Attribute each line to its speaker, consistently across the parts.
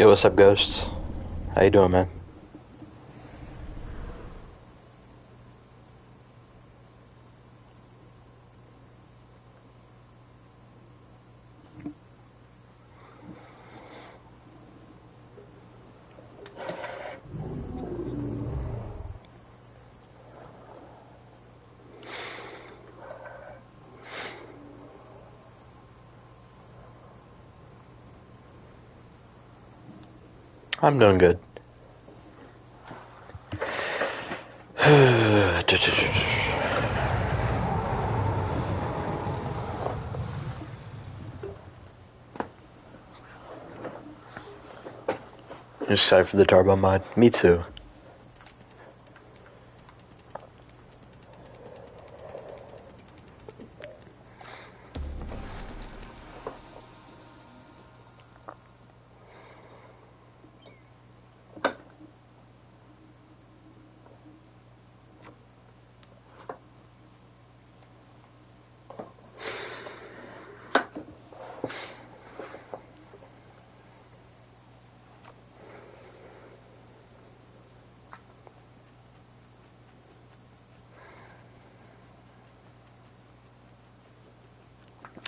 Speaker 1: Yo, what's up, Ghost? How you doing, man? I'm doing good. You're excited for the Turbo mod? Me too.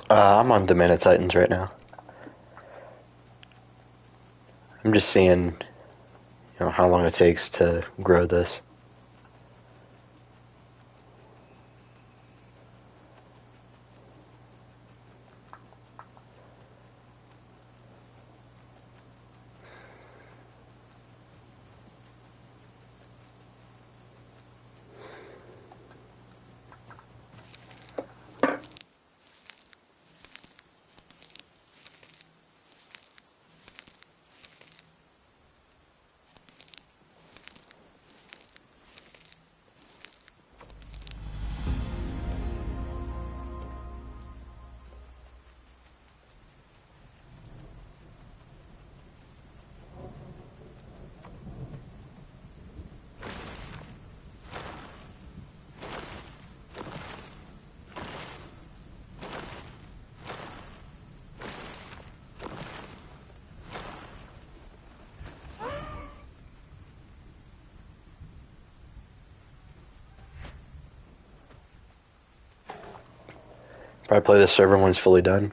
Speaker 1: I'm on Domain of Titans right now. I'm just seeing, how long it takes to grow this. Probably play the server when it's fully done.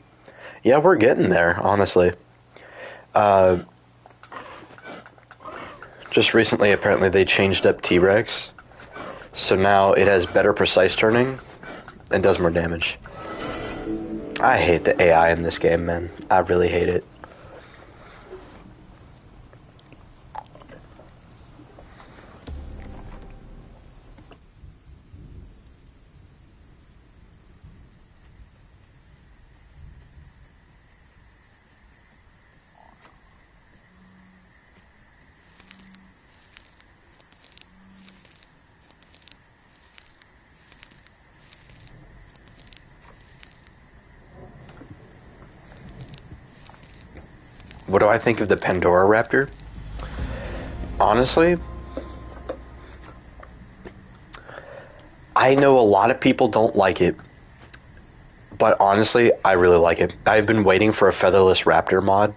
Speaker 1: Yeah, we're getting there, honestly. Just recently, apparently, they changed up T-Rex. So now it has better precise turning and does more damage. I hate the AI in this game, man. I really hate it. What do I think of the Pandora Raptor? Honestly, I know a lot of people don't like it, but honestly, I really like it. I've been waiting for a Featherless Raptor mod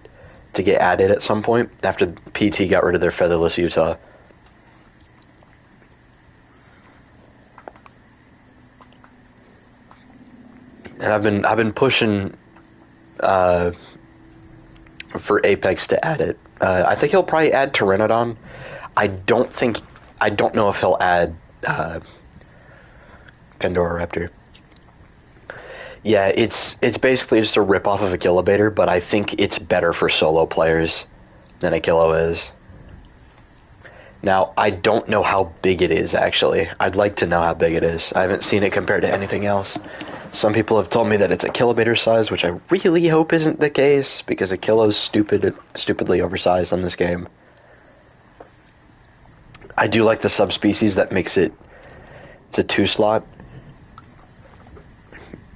Speaker 1: to get added at some point after PT got rid of their Featherless Utah. And I've been pushing for Apex to add it. I think he'll probably add Pteranodon. I don't know if he'll add Pandora Raptor. Yeah, it's basically just a ripoff of a Kilobator, but I think it's better for solo players than a Kilo is. Now, I don't know how big it is, actually. I'd like to know how big it is. I haven't seen it compared to anything else. Some people have told me that it's a Kilobator size, which I really hope isn't the case, because a Kilo's stupidly oversized on this game. I do like the subspecies that makes it... It's a 2-slot.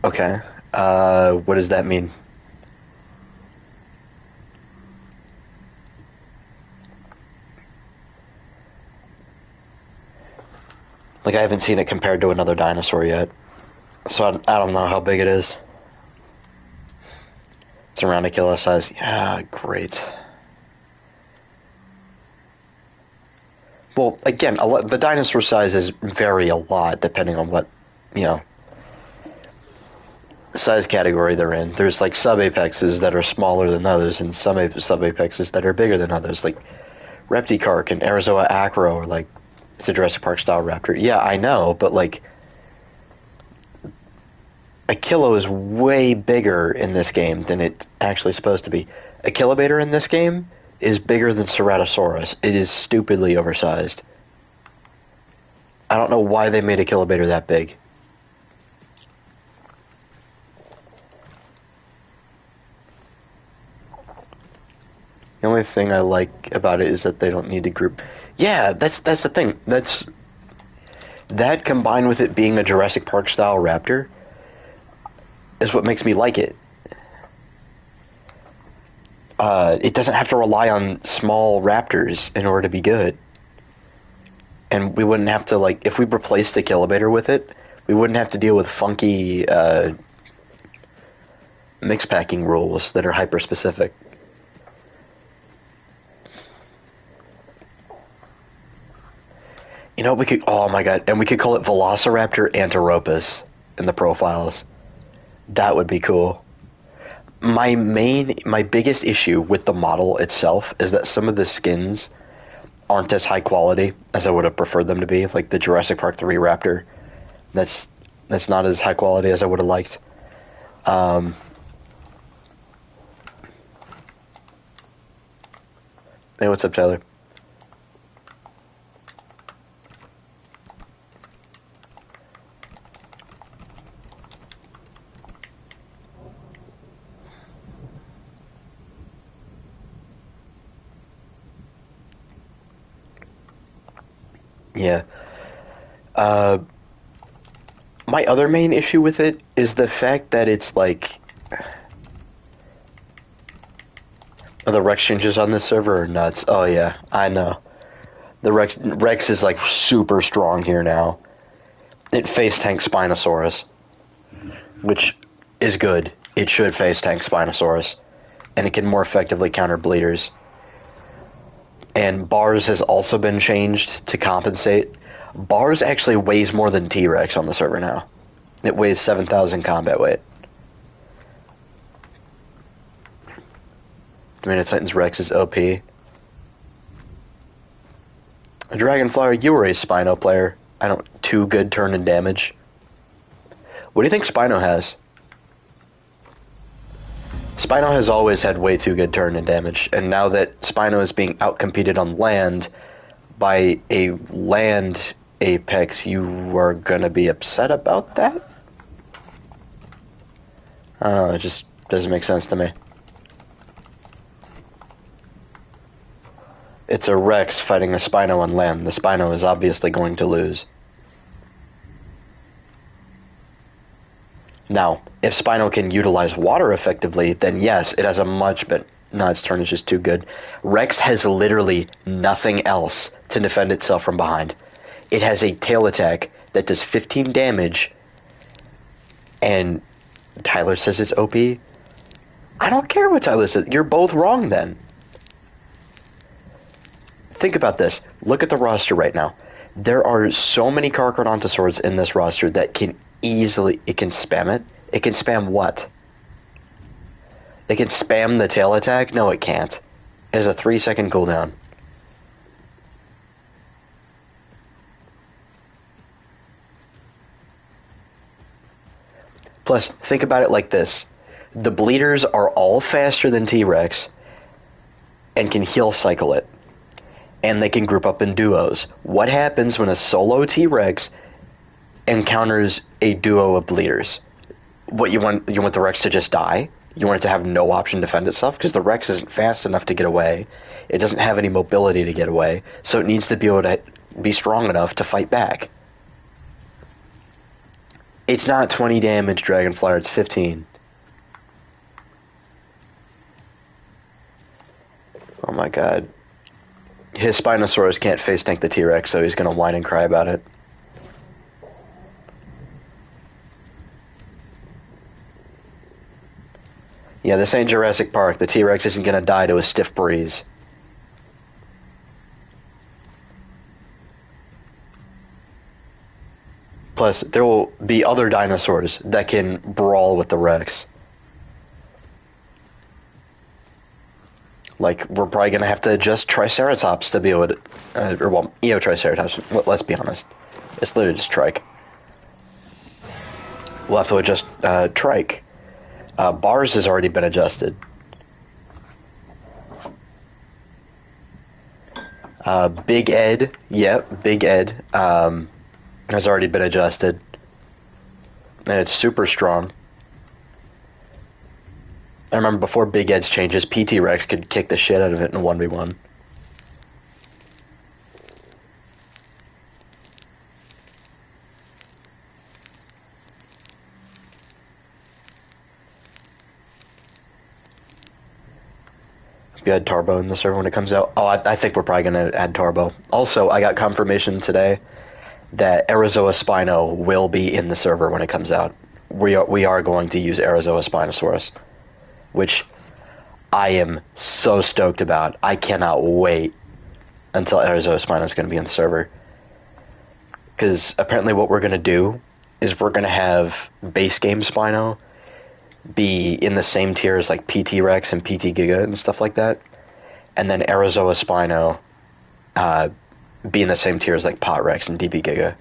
Speaker 1: Okay. What does that mean? Like, I haven't seen it compared to another dinosaur yet. So I don't know how big it is. It's around a kilo size. Yeah, great. Well, again, the dinosaur sizes vary a lot depending on what, you know, size category they're in. There's like sub-apexes that are smaller than others, and some sub-apexes that are bigger than others. Like Repticarp and Arizoa Acro are like, it's a Jurassic Park style raptor. Yeah, I know, but like, a kilo is way bigger in this game than it's actually supposed to be. A kilobator in this game is bigger than Ceratosaurus. It is stupidly oversized. I don't know why they made a kilobator that big. The only thing I like about it is that they don't need to group. Yeah, that's the thing. That combined with it being a Jurassic Park style raptor is what makes me like it. It doesn't have to rely on small raptors in order to be good. And we wouldn't have to, like, if we replaced the kilobator with it, we wouldn't have to deal with funky mix packing rules that are hyper specific. You know, we could, oh my god, and we could call it Velociraptor Anteropus in the profiles. That would be cool. My biggest issue with the model itself is that some of the skins aren't as high quality as I would have preferred them to be. Like the Jurassic Park 3 Raptor, that's not as high quality as I would have liked. Hey, what's up, Tyler? Yeah. My other main issue with it is the fact that it's like... The Rex changes on this server are nuts. Oh yeah, I know. The Rex is like super strong here now. It face tanks Spinosaurus, which is good. It should face tank Spinosaurus, and it can more effectively counter bleeders. And Bars has also been changed to compensate. Bars actually weighs more than T-Rex on the server now. It weighs 7,000 combat weight. Dominion Titans Rex is OP. Dragonflower, you were a Spino player. I don't... 2 good turn and damage. What do you think Spino has? Spino has always had way too good turn and damage, and now that Spino is being outcompeted on land by a land apex, you are gonna be upset about that? I don't know, it just doesn't make sense to me. It's a Rex fighting a Spino on land. The Spino is obviously going to lose. Now, if Spino can utilize water effectively, then yes, it has a much better... No, its turn is just too good. Rex has literally nothing else to defend itself from behind. It has a tail attack that does 15 damage, and Tyler says it's OP. I don't care what Tyler says. You're both wrong then. Think about this. Look at the roster right now. There are so many Carcharodontosaurs in this roster that can easily... It can spam it. It can spam what? It can spam the tail attack? No, it can't. It has a 3-second cooldown. Plus, think about it like this. The bleeders are all faster than T-Rex and can heal cycle it. And they can group up in duos. What happens when a solo T-Rex encounters a duo of bleeders? What you want the Rex to just die? You want it to have no option to defend itself? Because the Rex isn't fast enough to get away. It doesn't have any mobility to get away. So it needs to be able to be strong enough to fight back. It's not 20 damage, Dragonflyer. It's 15. Oh my god. His Spinosaurus can't face tank the T-Rex, so he's gonna whine and cry about it. Yeah, this ain't Jurassic Park. The T-Rex isn't gonna die to a stiff breeze. Plus, there will be other dinosaurs that can brawl with the Rex. Like, we're probably going to have to adjust Triceratops to be able to... Eotriceratops, let's be honest. It's literally just Trike. We'll have to adjust Trike. Bars has already been adjusted. Big Ed, Big Ed has already been adjusted. And it's super strong. I remember before Big Ed's changes, PT Rex could kick the shit out of it in a 1v1. You add Turbo in the server when it comes out? Oh, I think we're probably going to add Turbo. Also, I got confirmation today that Arizoa Spino will be in the server when it comes out. We are going to use Arizoa Spinosaurus, which I am so stoked about. I cannot wait until Arizoa Spino is going to be in the server. Because apparently what we're going to do is we're going to have base game Spino be in the same tier as like PT Rex and PT Giga and stuff like that. And then Arizoa Spino be in the same tier as like Pot Rex and DB Giga.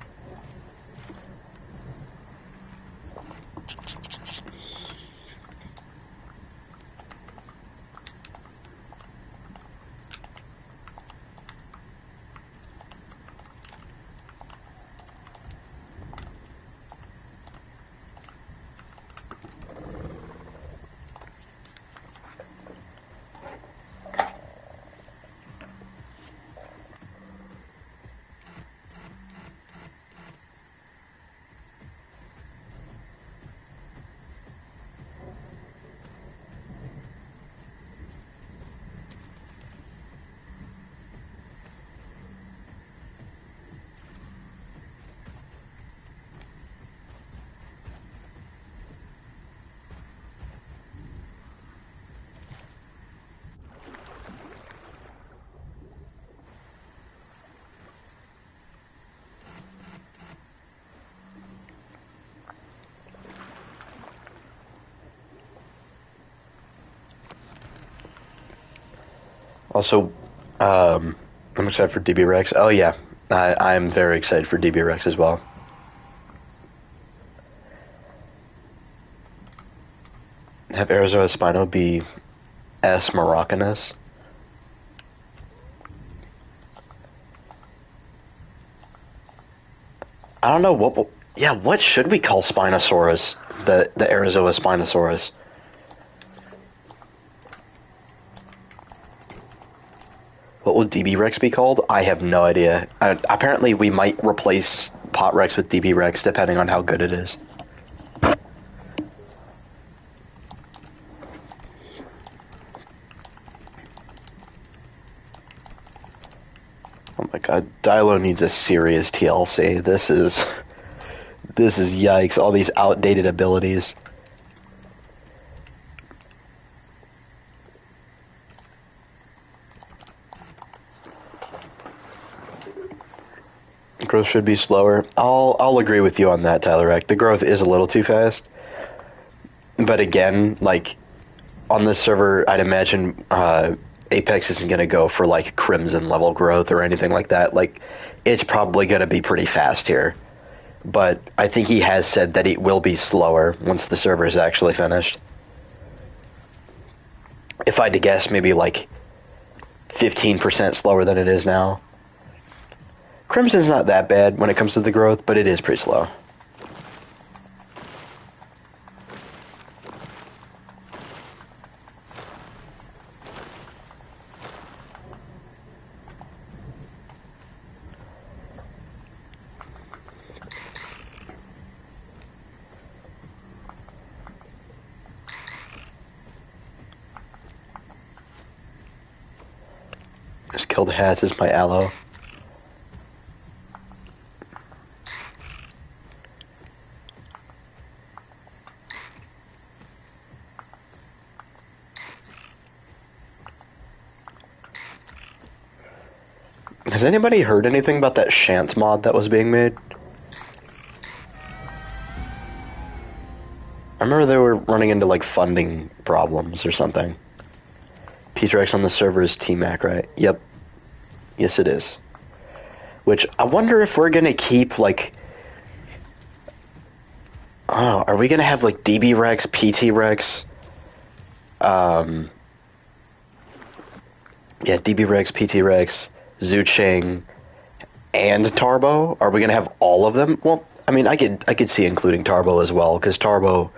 Speaker 1: Also, I'm excited for DB Rex. Oh yeah, I'm very excited for DB Rex as well. Have Arizoa Spino be S. Maracas. I don't know what should we call Spinosaurus? The Arizoa Spinosaurus. What will DB Rex be called? I have no idea. Apparently, we might replace Pot Rex with DB Rex depending on how good it is. Oh my god, Dilo needs a serious TLC. This is yikes. All these outdated abilities. Growth should be slower. I'll agree with you on that, Tyler. The growth is a little too fast. But again, like on this server, I'd imagine Apex isn't going to go for like Crimson level growth or anything like that. Like it's probably going to be pretty fast here. But I think he has said that it will be slower once the server is actually finished. If I had to guess, maybe like 15% slower than it is now. Crimson's not that bad when it comes to the growth, but it is pretty slow. Just killed hats as my aloe. Has anybody heard anything about that Shant mod that was being made? I remember they were running into, like, funding problems or something. P-Rex on the server is T-Mac, right? Yep. Yes, it is. Which, I wonder if we're gonna keep, like... Oh, are we gonna have, like, DB Rex, PT Rex? Yeah, DB Rex, PT Rex, Zuching, and Tarbo? Are we gonna have all of them? Well, I mean, I could see including Tarbo as well, because Tarbo...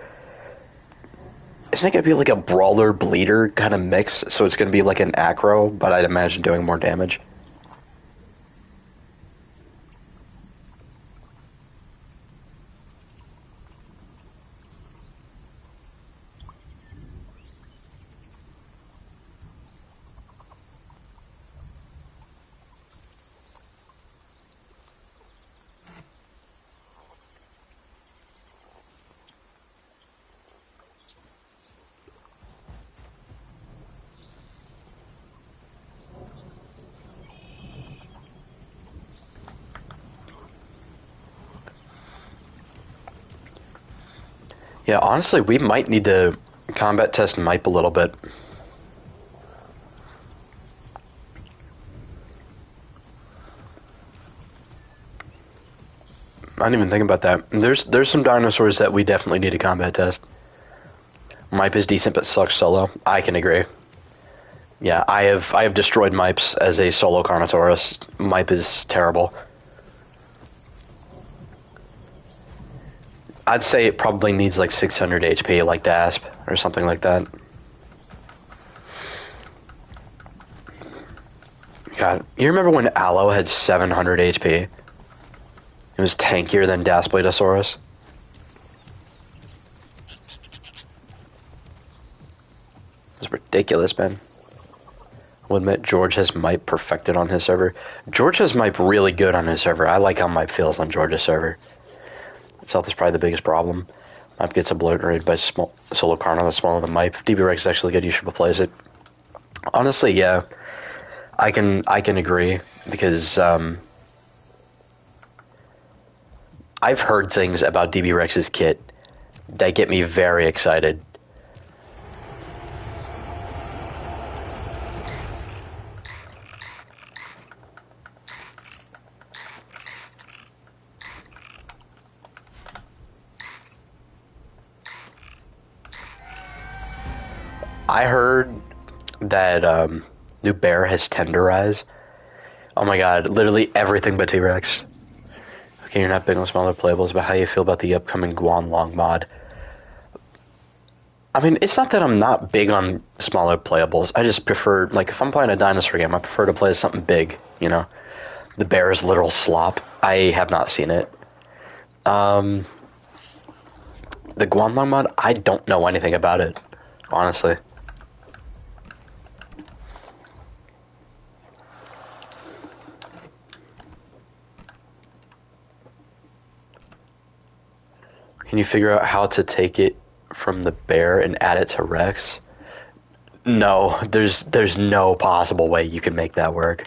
Speaker 1: Isn't it gonna be like a brawler bleeder kind of mix? So it's gonna be like an acro, but I'd imagine doing more damage. Yeah, honestly, we might need to combat test Mipe a little bit. I didn't even think about that. There's some dinosaurs that we definitely need to combat test. Mipe is decent but sucks solo. I can agree. Yeah, I have destroyed Mipes as a solo Carnotaurus. Mipe is terrible. I'd say it probably needs like 600 HP like Dasp or something like that. God, you remember when Aloe had 700 HP? It was tankier than Daspletosaurus. It's ridiculous, man. I'll admit, George has Mipe perfected on his server. George has Mipe really good on his server. I like how Mipe feels on George's server. Stealth is probably the biggest problem. Mipe gets obliterated by small solo Carno that's smaller than Mipe. DB Rex is actually good. You should replace it. Honestly, yeah, I can agree because I've heard things about DB Rex's kit that get me very excited. I heard that new bear has Tenderize. Oh my god, literally everything but T-Rex. Okay, you're not big on smaller playables, but how you feel about the upcoming Guanlong mod? I mean, it's not that I'm not big on smaller playables. I just prefer, like, if I'm playing a dinosaur game, I prefer to play as something big, you know? The bear is literal slop. I have not seen it. The Guanlong mod, I don't know anything about it, honestly. Can you figure out how to take it from the bear and add it to Rex? No, there's no possible way you can make that work.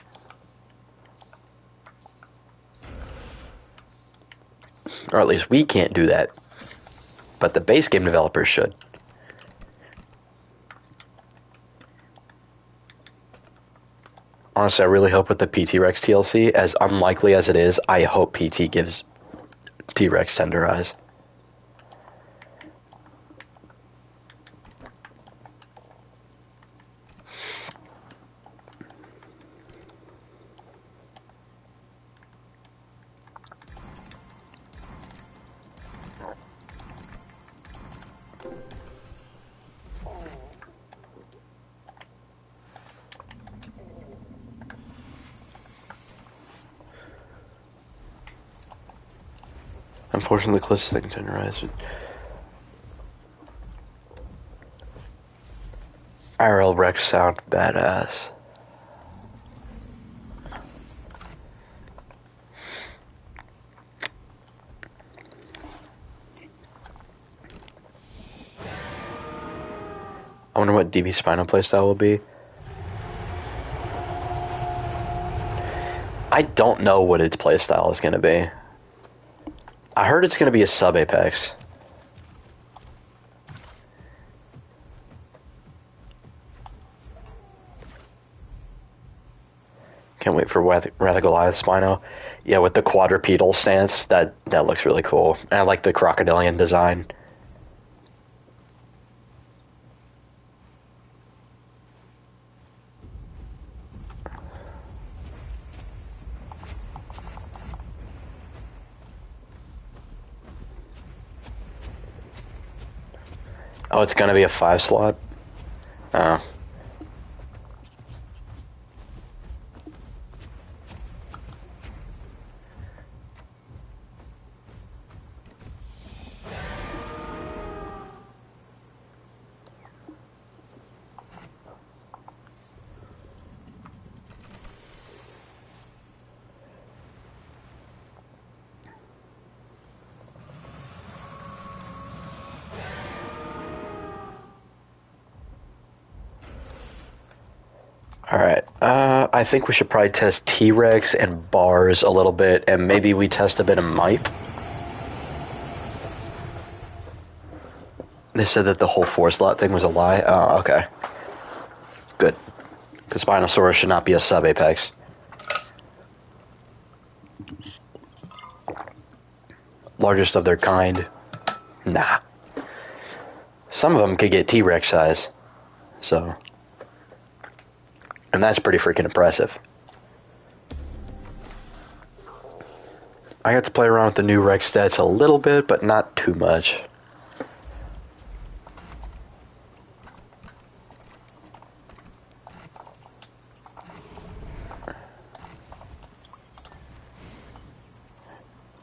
Speaker 1: Or at least we can't do that. But the base game developers should. Honestly, I really hope with the PT Rex TLC, as unlikely as it is, I hope PT gives T-Rex Tenderize. Unfortunately, the closest thing to Tenderize. IRL Rex sound badass. I wonder what DB Spino playstyle will be. I don't know what its playstyle is going to be. I heard it's going to be a sub-Apex. Can't wait for Wrath of Goliath Spino. Yeah, with the quadrupedal stance, that looks really cool. And I like the crocodilian design. Oh, it's gonna be a 5 slot? Oh. Alright, I think we should probably test T-Rex and bars a little bit, and maybe we test a bit of Mipe. They said that the whole 4-slot thing was a lie? Oh, okay. Good. Because Spinosaurus should not be a sub-apex. Largest of their kind? Nah. Some of them could get T-Rex size. So... and that's pretty freaking impressive. I got to play around with the new Rex stats a little bit, but not too much.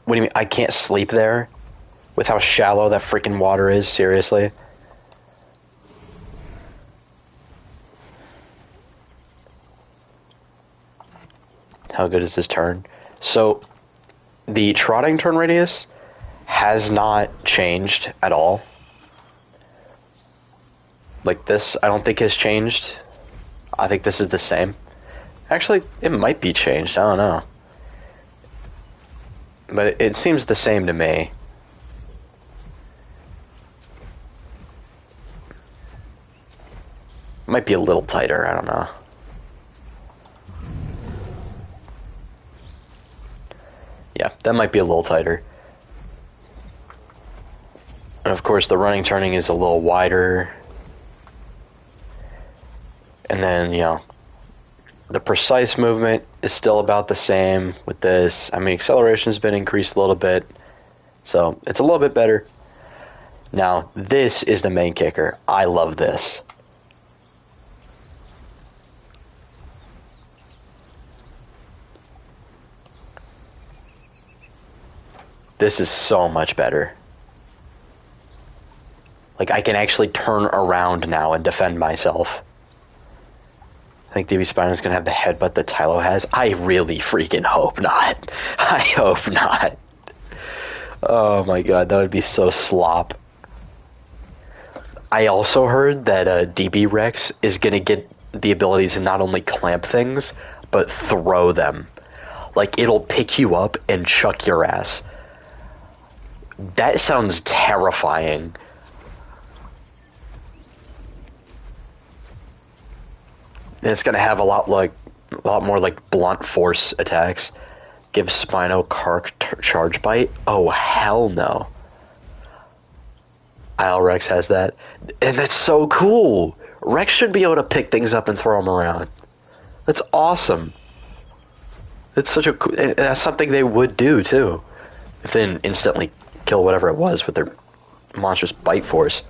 Speaker 1: What do you mean? I can't sleep there? With how shallow that freaking water is? Seriously? How good is this turn? So, the trotting turn radius has not changed at all. Like this, I don't think has changed. I think this is the same. Actually, it might be changed, I don't know. But it seems the same to me. Might be a little tighter, I don't know. Yeah, that might be a little tighter. And of course the running turning is a little wider. And then, you know, the precise movement is still about the same with this. I mean, acceleration's been increased a little bit. So, it's a little bit better. Now, this is the main kicker. I love this. This is so much better. Like, I can actually turn around now and defend myself. I think DB Spino's gonna have the headbutt that Tylo has. I really freaking hope not. I hope not. Oh my god, that would be so slop. I also heard that DB Rex is gonna get the ability to not only clamp things, but throw them. Like, it'll pick you up and chuck your ass. That sounds terrifying. And it's gonna have a lot more like blunt force attacks. Give Spino Kark charge bite. Oh hell no. Isle Rex has that, and that's so cool. Rex should be able to pick things up and throw them around. That's awesome. It's such a that's something they would do too, if they didn't instantly kill whatever it was with their monstrous bite force.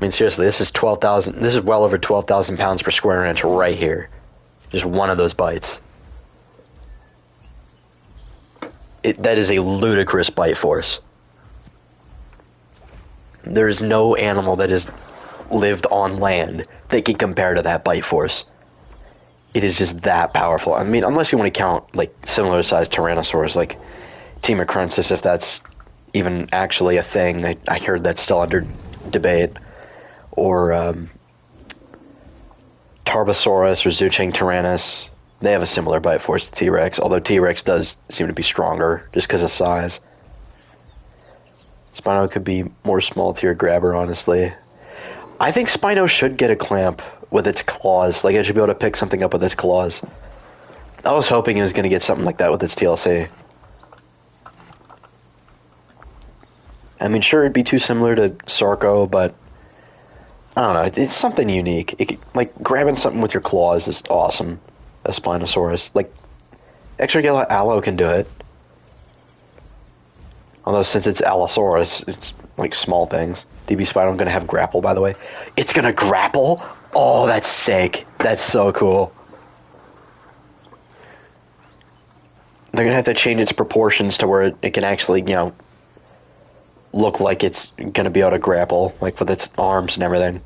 Speaker 1: I mean, seriously, this is 12,000. This is well over 12,000 pounds per square inch right here. Just one of those bites. That is a ludicrous bite force. There is no animal that has lived on land that can compare to that bite force. It is just that powerful. I mean, unless you want to count like similar sized Tyrannosaurs, like Timocrensis, if that's even actually a thing. I heard that's still under debate. Or Tarbosaurus or Zhucheng Tyrannus. They have a similar bite force to T-Rex, although T-Rex does seem to be stronger just because of size. Spino could be more small tier grabber, honestly. I think Spino should get a clamp with its claws. Like, it should be able to pick something up with its claws. I was hoping it was going to get something like that with its TLC. I mean, sure, it'd be too similar to Sarco, but I don't know. It's something unique. Like, grabbing something with your claws is awesome. A Spinosaurus. Like, Extra Allo can do it. Although, since it's Allosaurus, it's like small things. DB Spino going to have grapple, by the way. It's going to grapple? Oh, that's sick. That's so cool. They're going to have to change its proportions to where it can actually, look like it's going to be able to grapple, like with its arms and everything.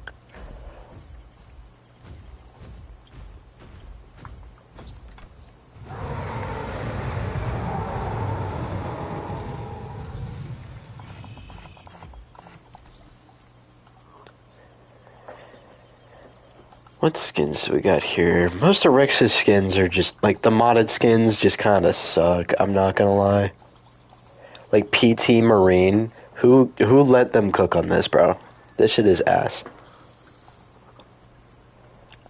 Speaker 1: What skins do we got here? Most of Rex's skins are just, like, the modded skins just kind of suck, I'm not gonna lie. Like, PT Marine, who let them cook on this, bro? This shit is ass.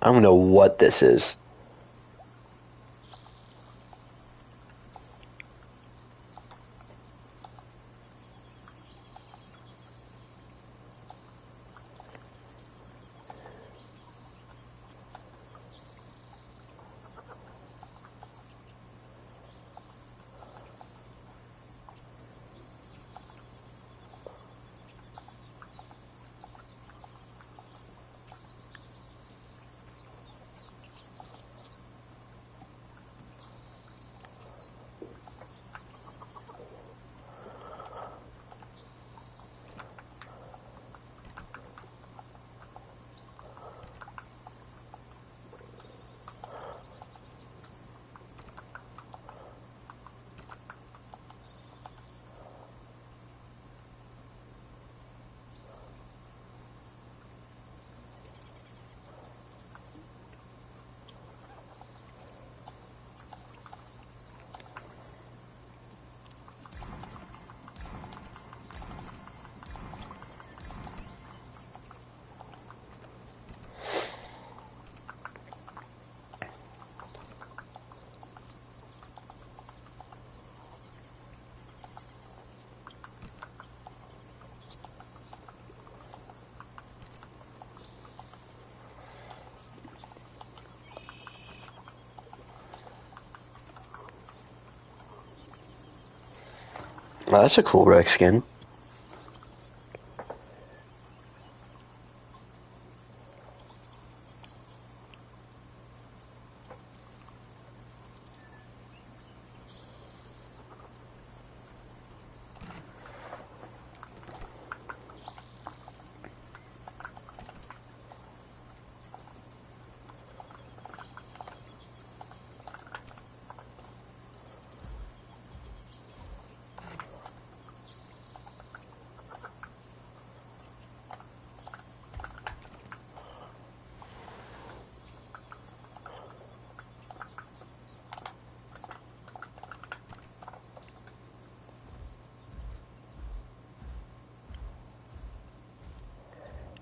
Speaker 1: I don't know what this is. Well, that's a cool Rex skin.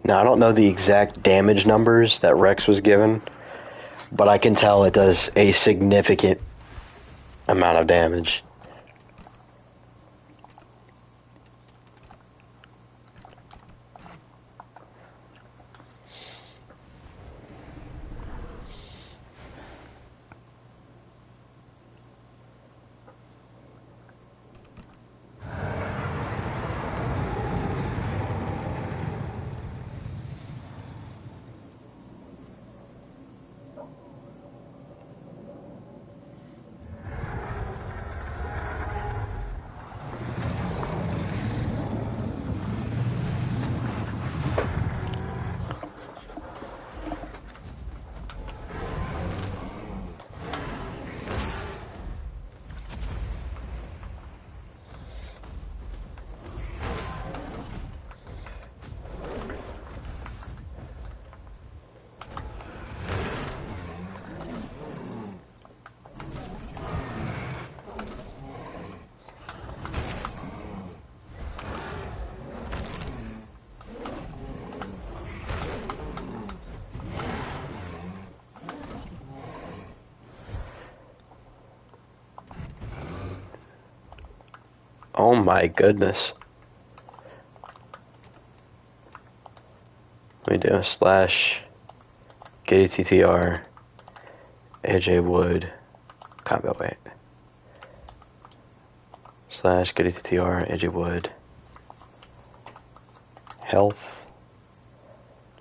Speaker 1: Now, I don't know the exact damage numbers that Rex was given, but I can tell it does a significant amount of damage. Oh my goodness. Let me do a slash Giddy TTR AJ Wood combo weight. Slash Giddy TTR AJ Wood health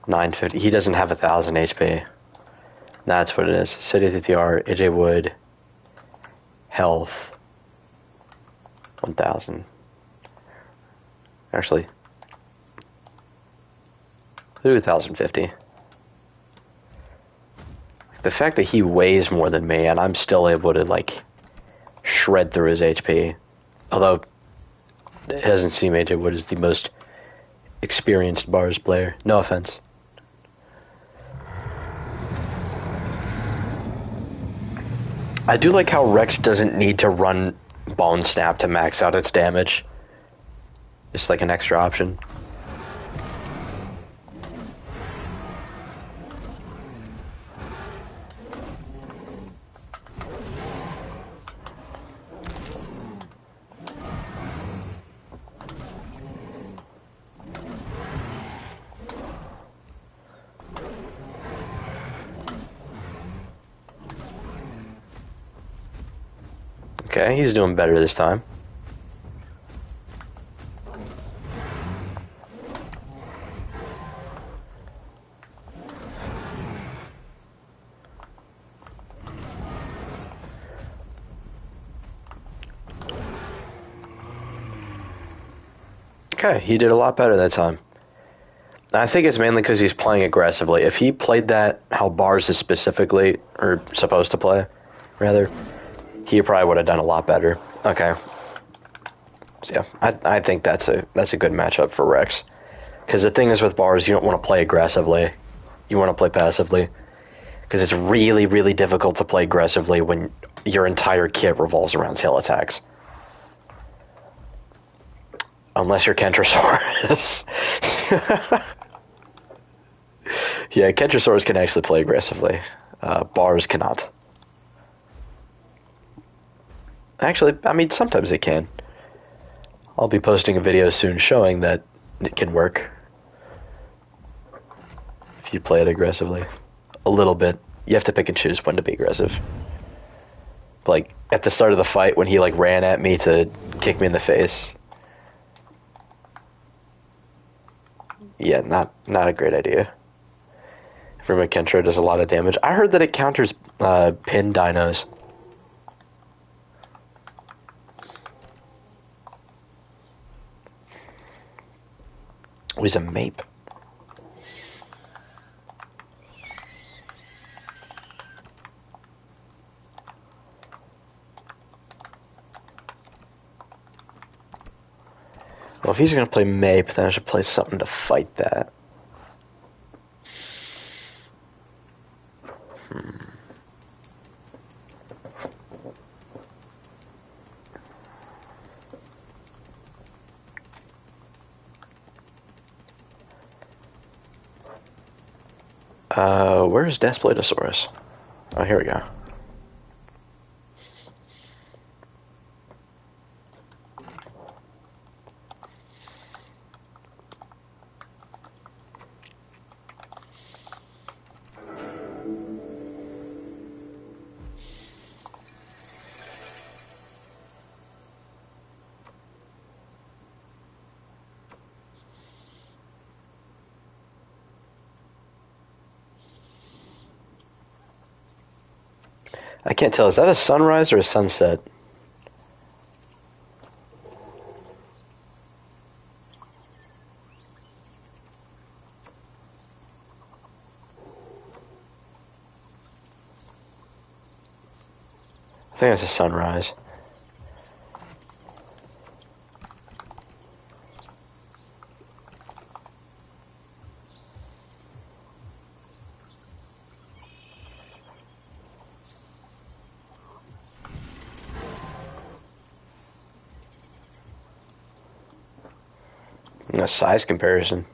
Speaker 1: 950. He doesn't have 1,000 HP. That's what it is. City TTR AJ Wood health 1,000. Actually, do 1,050. The fact that he weighs more than me and I'm still able to, like, shred through his HP. Although, it doesn't seem AJ Wood is the most experienced bars player. No offense. I do like how Rex doesn't need to run Bone Snap to max out its damage. Just like an extra option. Okay, he's doing better this time. Okay, he did a lot better that time. I think it's mainly because he's playing aggressively. If he played that how Bars is specifically, or supposed to play, rather, he probably would have done a lot better. Okay. So yeah, I think that's a good matchup for Rex. Because the thing is with Bars, you don't want to play aggressively. You want to play passively. Because it's really, really difficult to play aggressively when your entire kit revolves around tail attacks. Unless you're Kentrosaurus. Yeah, Kentrosaurus can actually play aggressively. Bars cannot. Actually, I mean, sometimes it can. I'll be posting a video soon showing that it can work. If you play it aggressively. A little bit. You have to pick and choose when to be aggressive. Like, at the start of the fight, when he, like, ran at me to kick me in the face. Yeah, not a great idea. From a Kentro does a lot of damage. I heard that it counters pin dinos. Oh, he's a Mape. Well, if he's going to play Mape, then I should play something to fight that. Where's Daspletosaurus? Oh, here we go. I can't tell. Is that a sunrise or a sunset? I think it's a sunrise. A size comparison.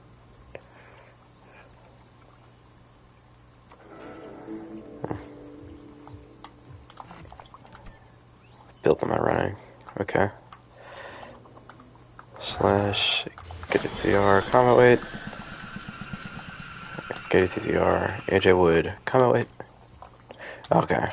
Speaker 1: Built on my running. Okay. Slash KTTR comment weight. KTTR AJ Wood comment weight. Okay.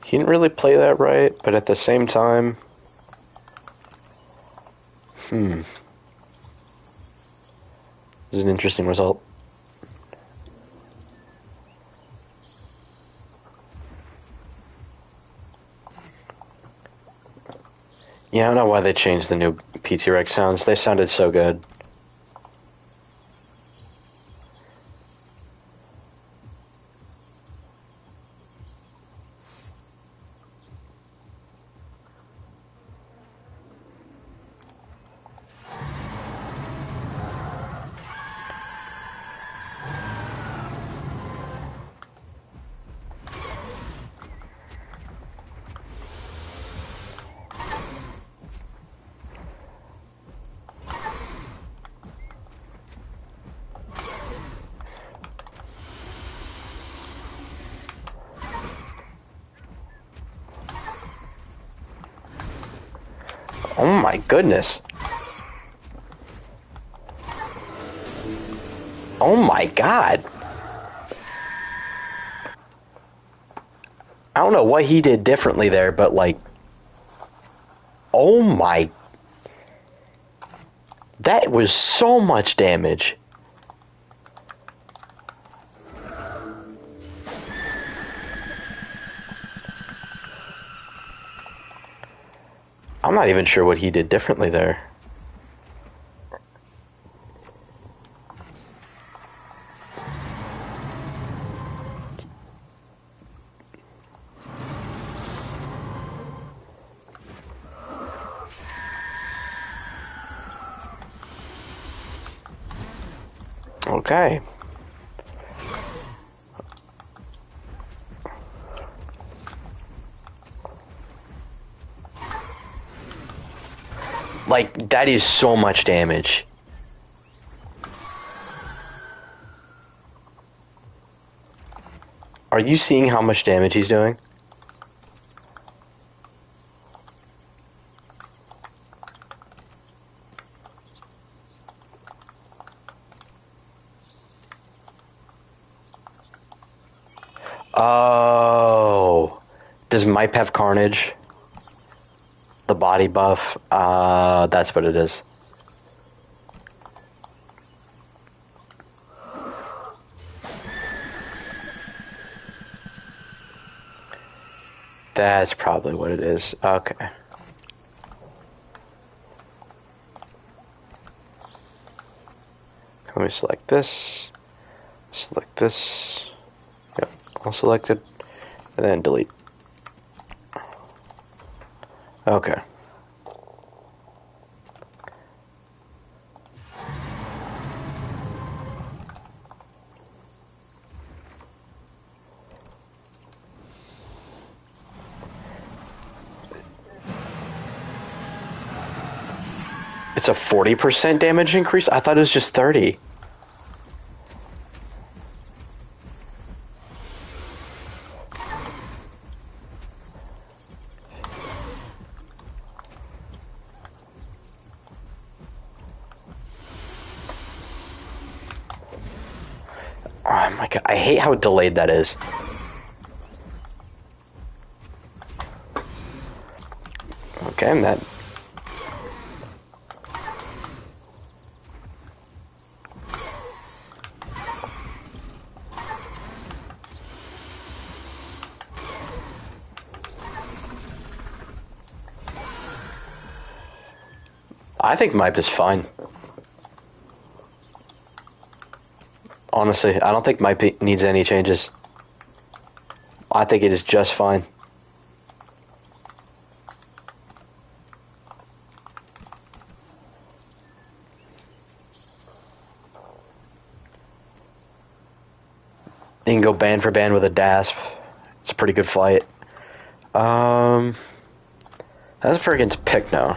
Speaker 1: He didn't really play that right, but at the same time... This is an interesting result. Yeah, I don't know why they changed the new PTRX sounds. They sounded so good. Oh my goodness. Oh my god. I don't know what he did differently there, but like... Oh my... That was so much damage. I'm not even sure what he did differently there. Okay. Like, that is so much damage. Are you seeing how much damage he's doing? Oh. Does Mipe have Carnage? The body buff? That's what it is. That's probably what it is. Okay. Let me select this. Select this. Yep, all selected. And then delete. Okay. It's a 40% damage increase? I thought it was just 30. Oh my god, I hate how delayed that is. Okay, and that... I think Mipe is fine. Honestly, I don't think Mipe needs any changes. I think it is just fine. You can go band for band with a Dasp. It's a pretty good fight. That's for against Pycno.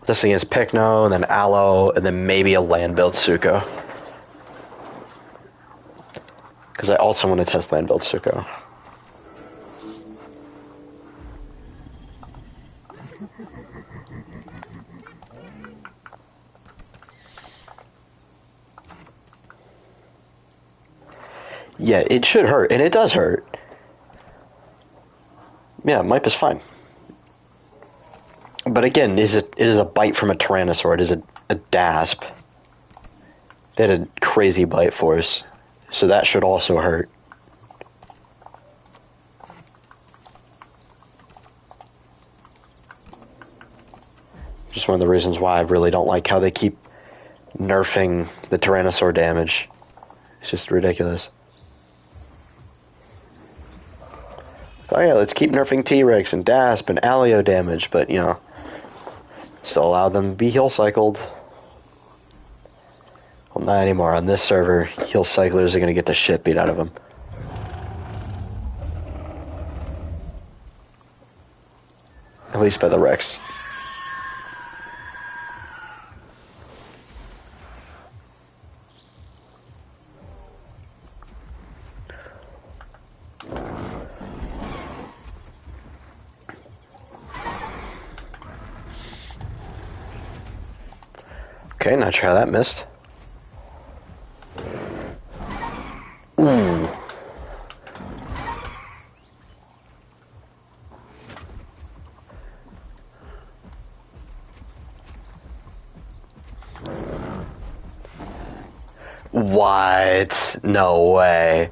Speaker 1: This against Pycno, and then Aloe, and then maybe a land build Suko. Because I also want to test land build Suko. Yeah, it should hurt, and it does hurt. Yeah, Mipe is fine. But again, it is a bite from a Tyrannosaur. It is a Dasp. They had a crazy bite force, so that should also hurt. Just one of the reasons why I really don't like how they keep nerfing the Tyrannosaur damage. It's just ridiculous. Oh yeah, let's keep nerfing T-Rex and Dasp and Alio damage, but, you know, still allow them to be heal cycled. Well, not anymore. On this server, heal cyclers are going to get the shit beat out of them. At least by the Rex. Okay, not sure how that missed. Ooh. What? No way.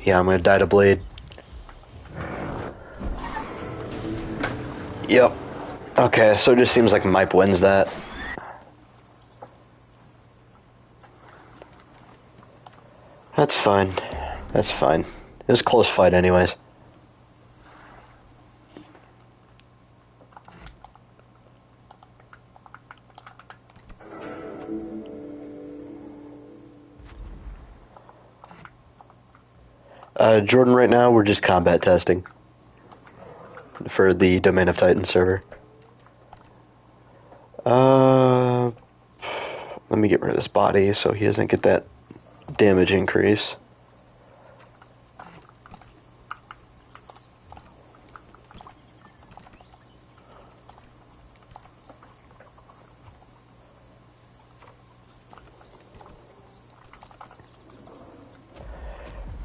Speaker 1: Yeah, I'm gonna die to bleed. Yep. Okay, so it just seems like Mipe wins that. That's fine. That's fine. It was a close fight anyways. Jordan, right now we're just combat testing for the Domain of Titan server. Let me get rid of this body so he doesn't get that damage increase.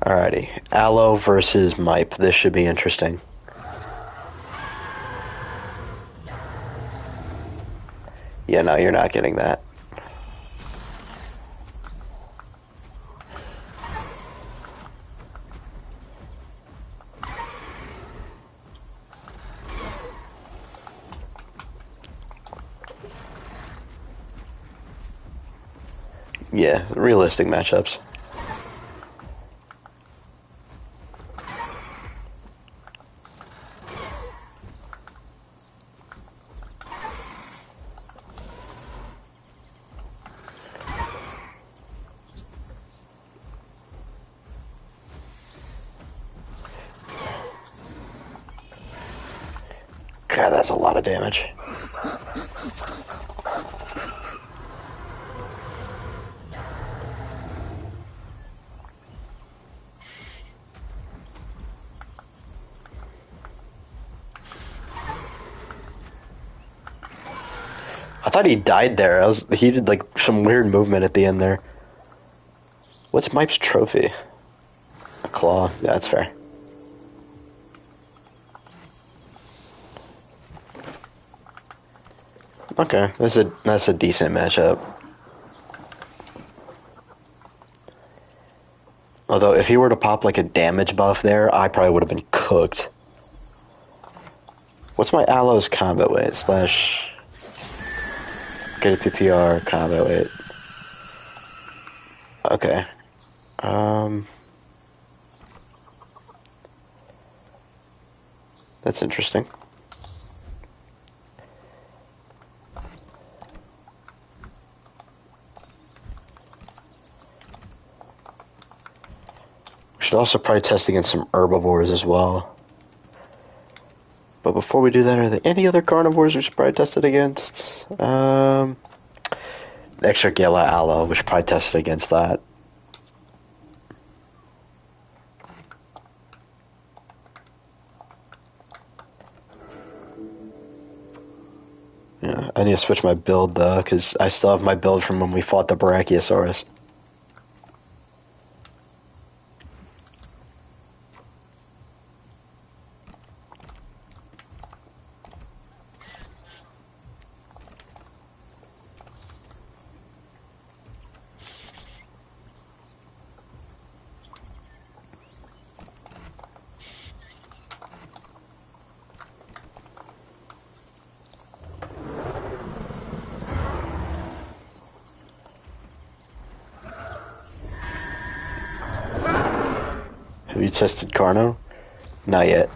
Speaker 1: Alrighty, Aloe versus Mipe. This should be interesting. Yeah, no, you're not getting that. Yeah, realistic matchups. God, that's a lot of damage. I thought he died there. He did like some weird movement at the end there. What's Mipe's trophy? A claw. Yeah, that's fair. Okay, that's a decent matchup. Although, if he were to pop like a damage buff there, I probably would have been cooked. What's my Aloe's combat weight? Slash... Get a TTR combat weight. Okay. That's interesting. We should also probably test against some herbivores as well. But before we do that, are there any other carnivores we should probably test it against? Extragilla Aloe, we should probably test it against that. Yeah, I need to switch my build though, because I still have my build from when we fought the Brachiosaurus. Have you tested Carno? Not yet.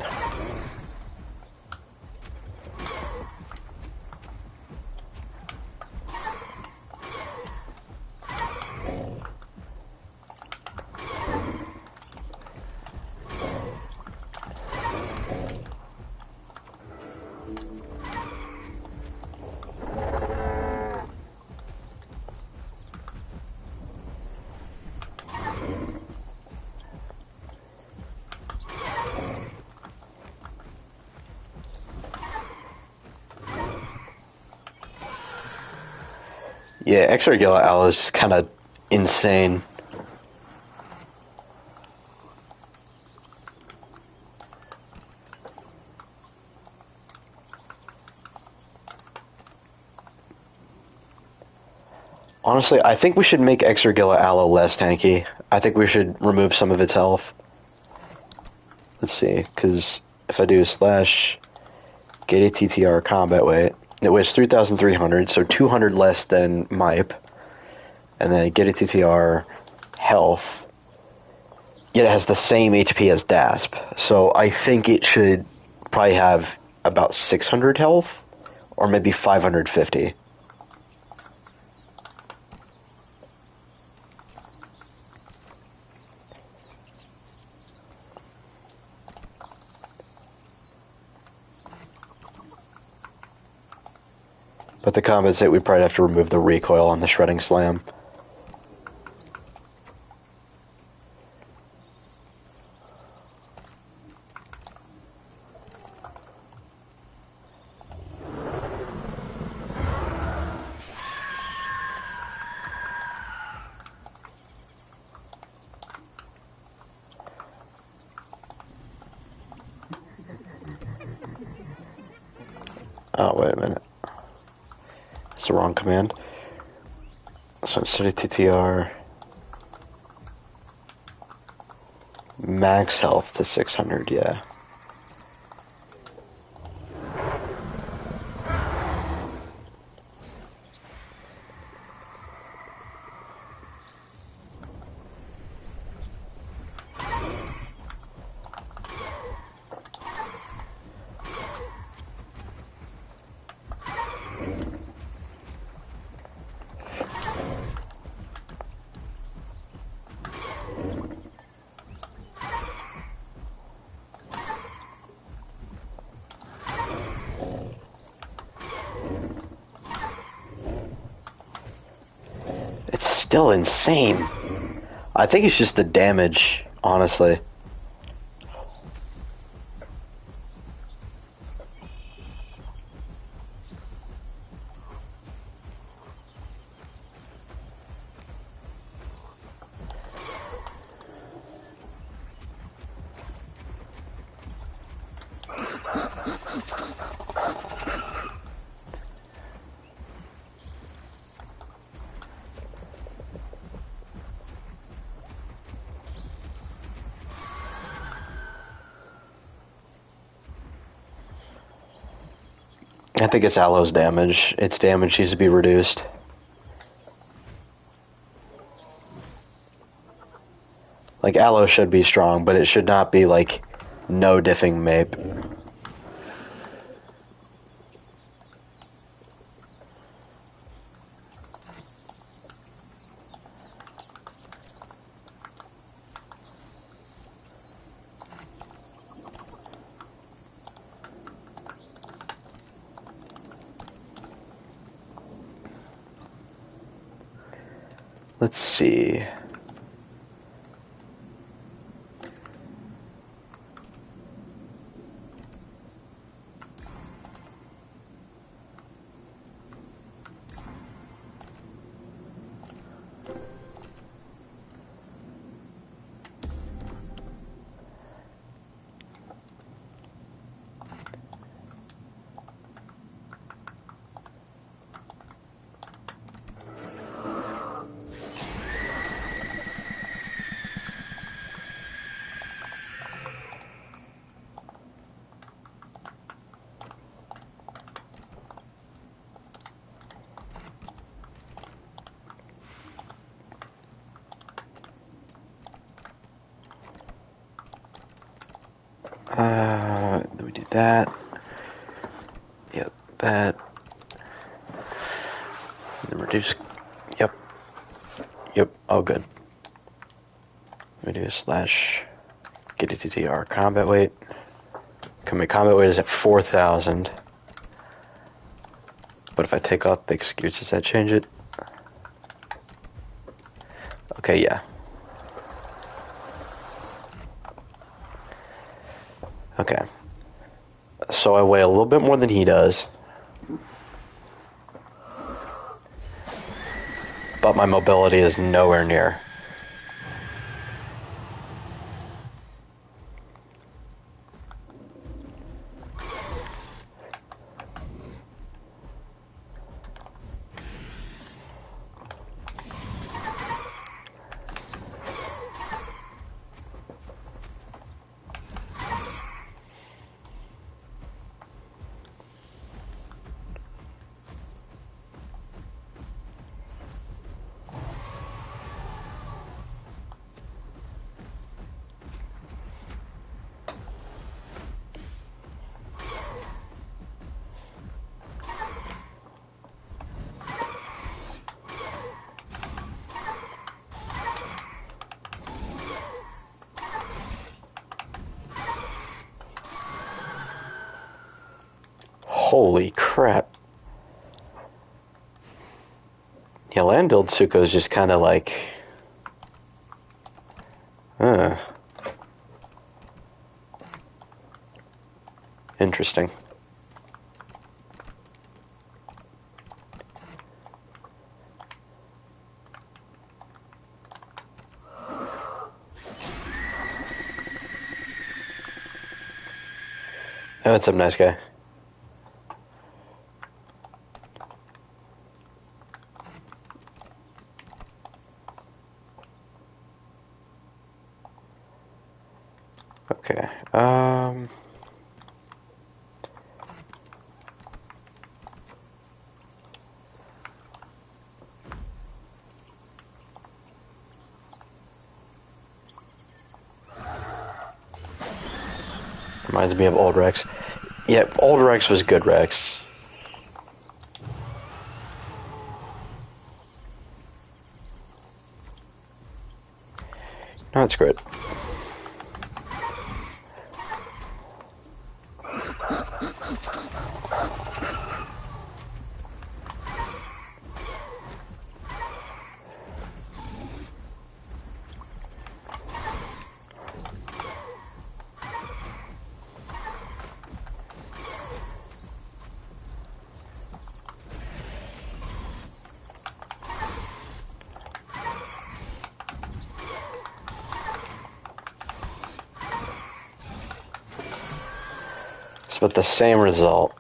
Speaker 1: Yeah, Extragilla Aloe is just kind of insane. Honestly, I think we should make Extragilla Aloe less tanky. I think we should remove some of its health. Let's see, because if I do slash get a TTR combat weight, it weighs 3,300, so 200 less than Mipe. And then get a TTR health. Yet it has the same HP as Dasp. So I think it should probably have about 600 health, or maybe 550. But to compensate, we probably have to remove the recoil on the Shredding Slam. Oh, wait a minute. That's the wrong command. So instead of TTR, max health to 600, yeah. It's still insane. I think it's just the damage, honestly. I think it's Aloe's damage. Its damage needs to be reduced. Like, Aloe should be strong, but it should not be, like, no diffing Mape. Let's see. Let me do that. Yep, that. Then reduce. Yep. Yep, all good. Let me do a slash. Get it to TR combat weight. My combat weight is at 4,000. But if I take off the excuse, does that change it? Okay, yeah. Okay. So I weigh a little bit more than he does. But my mobility is nowhere near. Holy crap. Yeah, land build Tsuko is just kind of like... Interesting. Oh, what's up, nice guy? Okay, reminds me of old Rex. Yeah, old Rex was good Rex. No, it's great. It's about the same result.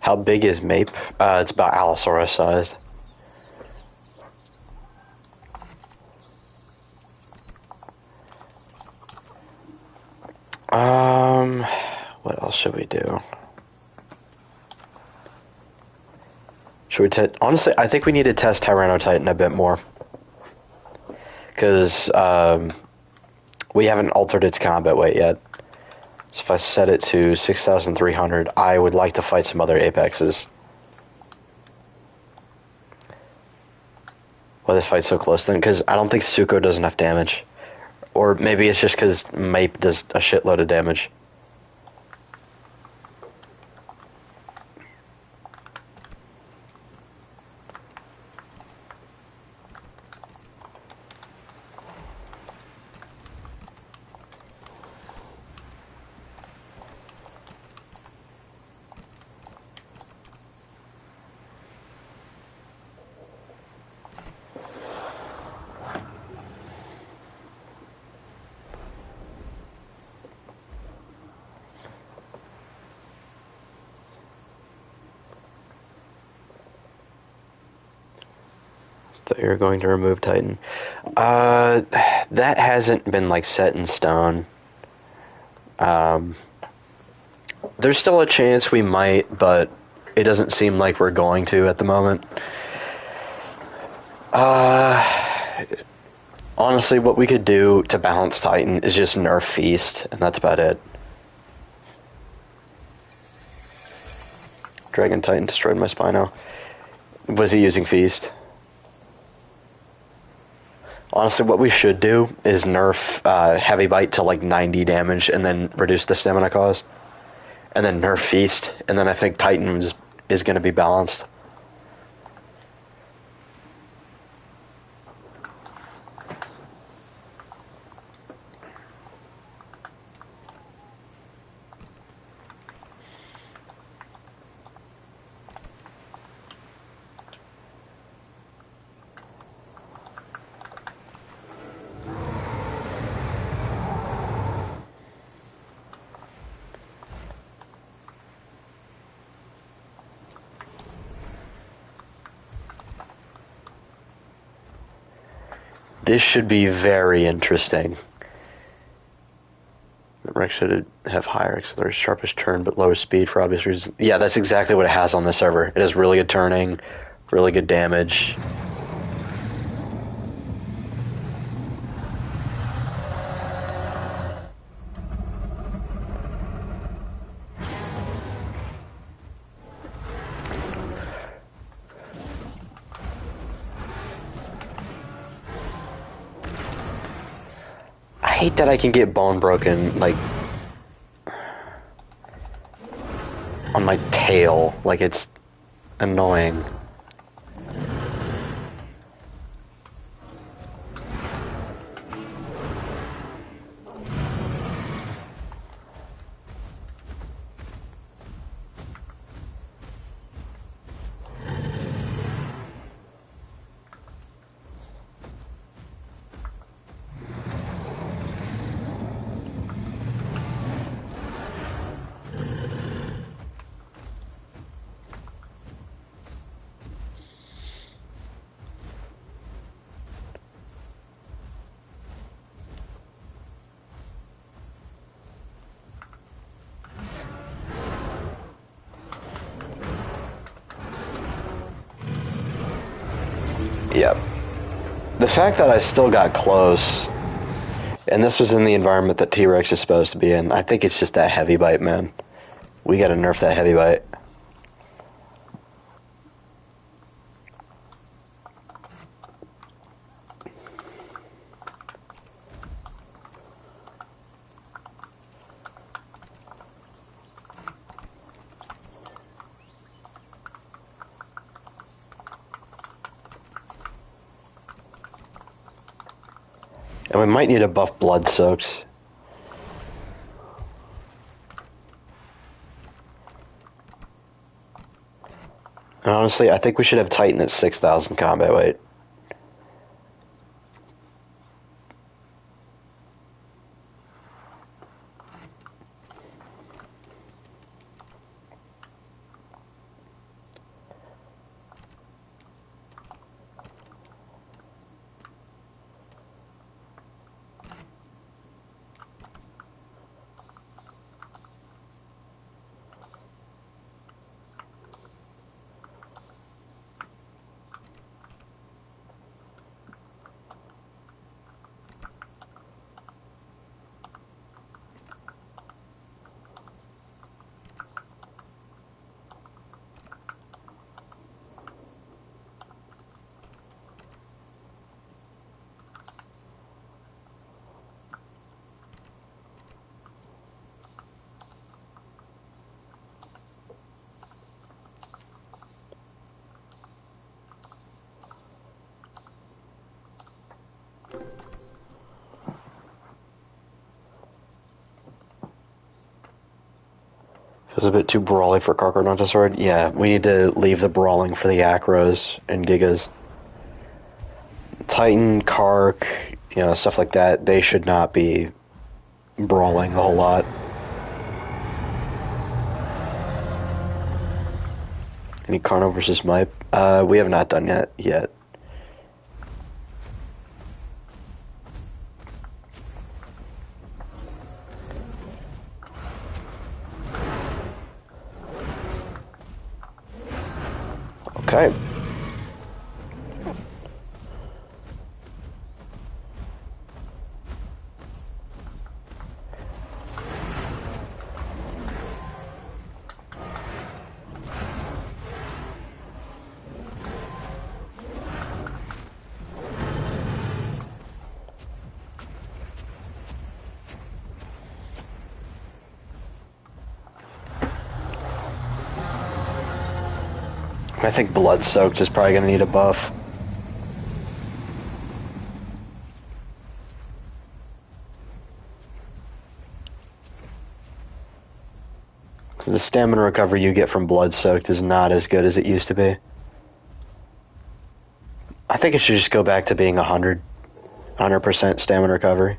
Speaker 1: How big is Mape? It's about Allosaurus sized. What else should we do? Should we honestly, I think we need to test Tyrannotitan a bit more. Because, we haven't altered its combat weight yet. So if I set it to 6,300, I would like to fight some other Apexes. Why they fight so close then? Because I don't think Suko does enough damage. Or maybe it's just because Mape does a shitload of damage. That you're going to remove Titan. That hasn't been like set in stone. There's still a chance we might, but it doesn't seem like we're going to at the moment. Honestly, what we could do to balance Titan is just nerf Feast, and that's about it. Dragon Titan destroyed my Spino. Was he using Feast? Honestly, what we should do is nerf Heavy Bite to like 90 damage and then reduce the stamina cost. And then nerf Feast, and then I think Titan is going to be balanced. This should be very interesting. Rex should have higher acceleration, sharpest turn, but lower speed for obvious reasons. Yeah, that's exactly what it has on this server. It has really good turning, really good damage. I hate that I can get bone broken, like, on my tail. Like, it's annoying. Yep. The fact that I still got close, and this was in the environment that T-Rex is supposed to be in, I think it's just that Heavy Bite, man. We gotta nerf that Heavy Bite. And we might need to buff Blood Soaked. And honestly, I think we should have Titan at 6,000 combat weight. Feels a bit too brawly for Carcodontous Sword. Yeah, we need to leave the brawling for the Acros and Gigas. Titan, Kark, stuff like that, they should not be brawling a whole lot. Any Carno versus Mipe? We have not done that yet. Okay. I think Blood Soaked is probably going to need a buff. Because the stamina recovery you get from Blood Soaked is not as good as it used to be. I think it should just go back to being 100% stamina recovery.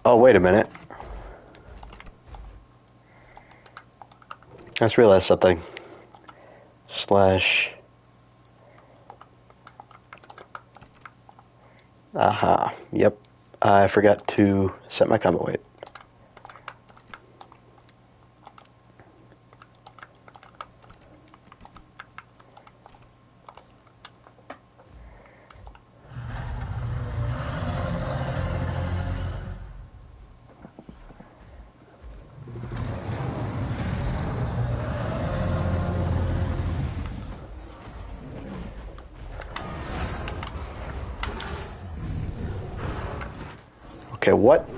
Speaker 1: Oh, wait a minute. I just realized something. Slash. Aha. Yep. I forgot to set my combo weight. Okay, what?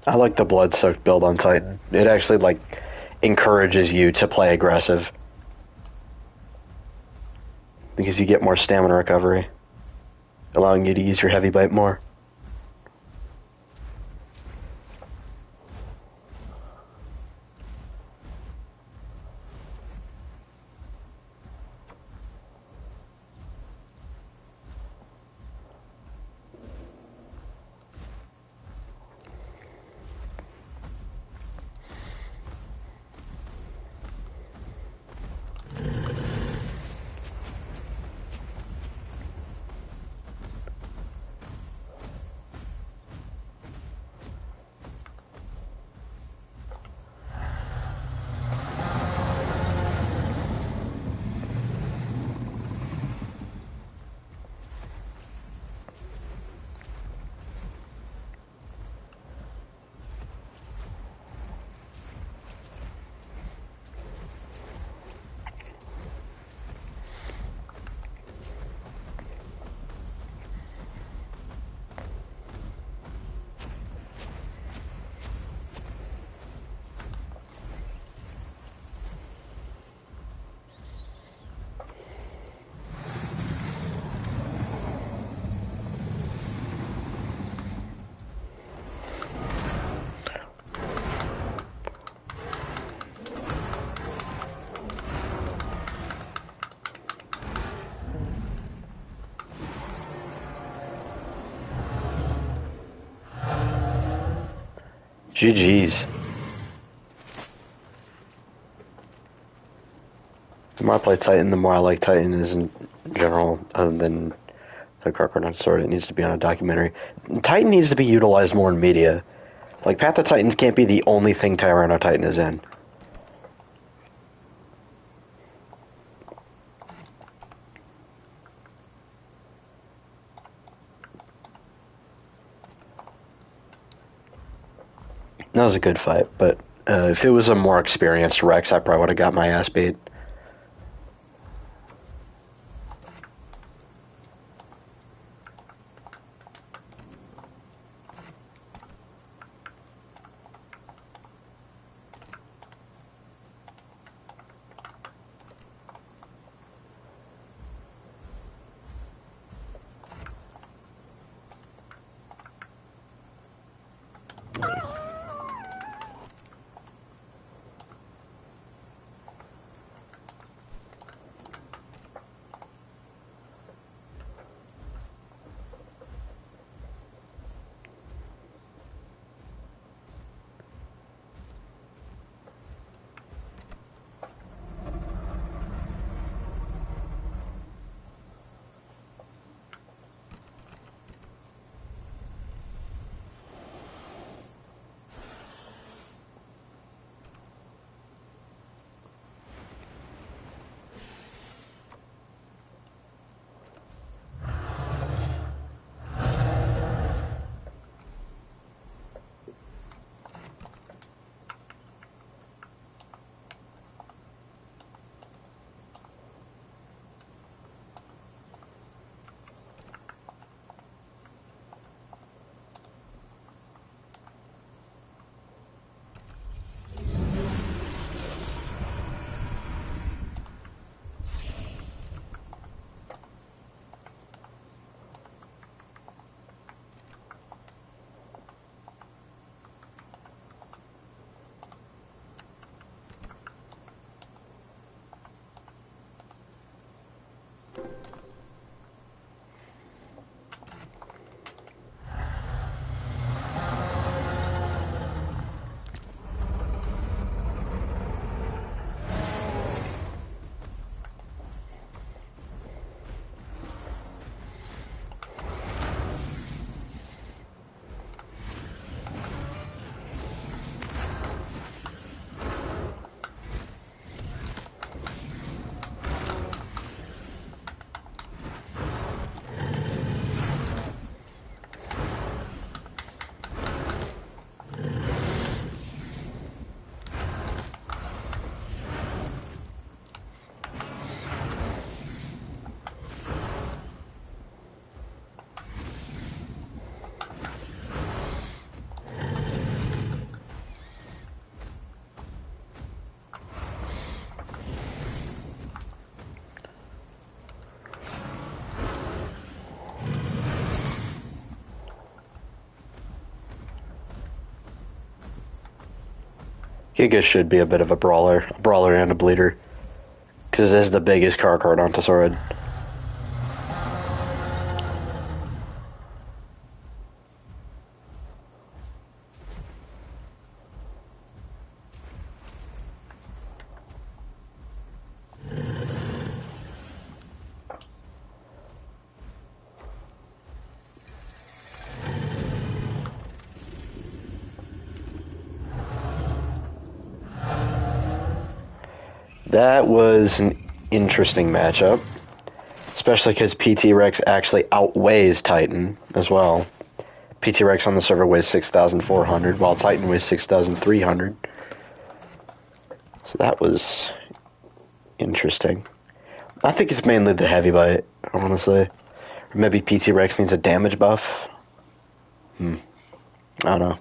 Speaker 1: I like the Blood-Soaked build on Titan. It actually, encourages you to play aggressive. Because you get more stamina recovery, allowing you to use your heavy bite more. GG's. The more I play Titan, the more I like Titan as in general, other than the Carcardon Sword. It needs to be on a documentary. Titan needs to be utilized more in media. Like, Path of Titans can't be the only thing Tyranno Titan is in. That was a good fight, but if it was a more experienced Rex, I probably would have got my ass beat. Giga should be a bit of a brawler and a bleeder, because it is the biggest card on Tesaurid. That was an interesting matchup, especially because PT Rex actually outweighs Titan as well. PT Rex on the server weighs 6,400, while Titan weighs 6,300. So that was interesting. I think it's mainly the heavy bite, honestly. Or maybe PT Rex needs a damage buff. I don't know.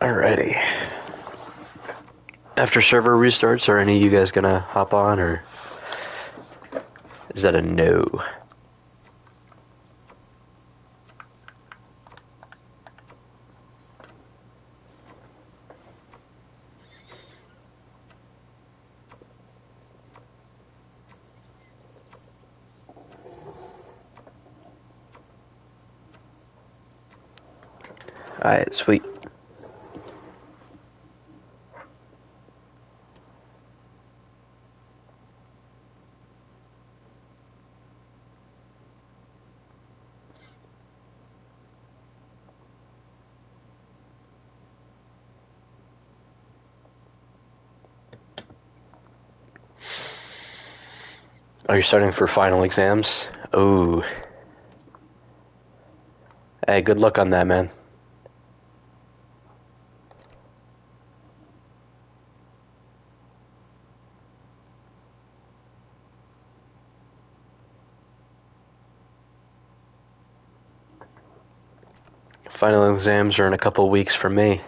Speaker 1: Alrighty. After server restarts, are any of you guys gonna hop on, or is that a no? Alright, sweet. Are you starting for final exams? Oh. Hey, good luck on that, man. Final exams are in a couple weeks for me.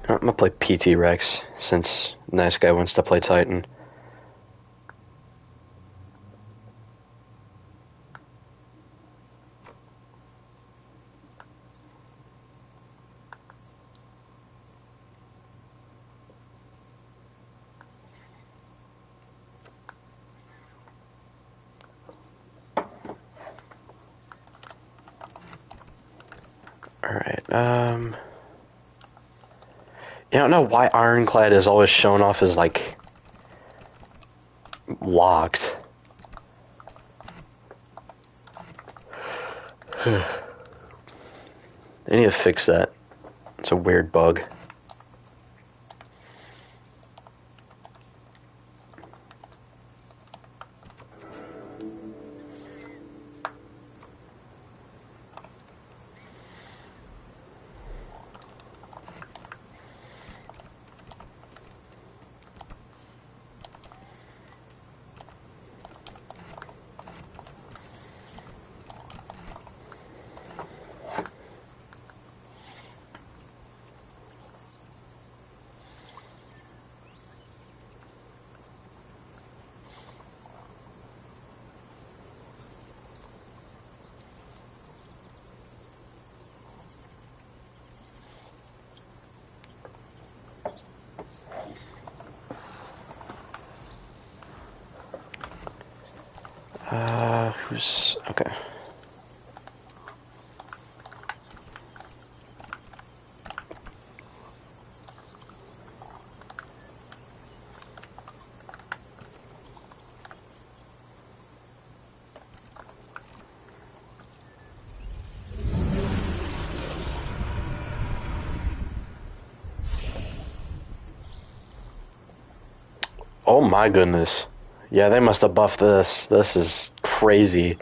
Speaker 1: I'm gonna play PT Rex, since nice guy wants to play Titan. Alright, I don't know why Ironclad is always shown off as, like, locked. They need to fix that. It's a weird bug. Who's... okay. Oh my goodness. Yeah, they must have buffed this. This is crazy.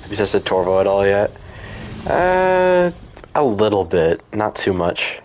Speaker 1: Have you tested Torvo at all yet? A little bit. Not too much.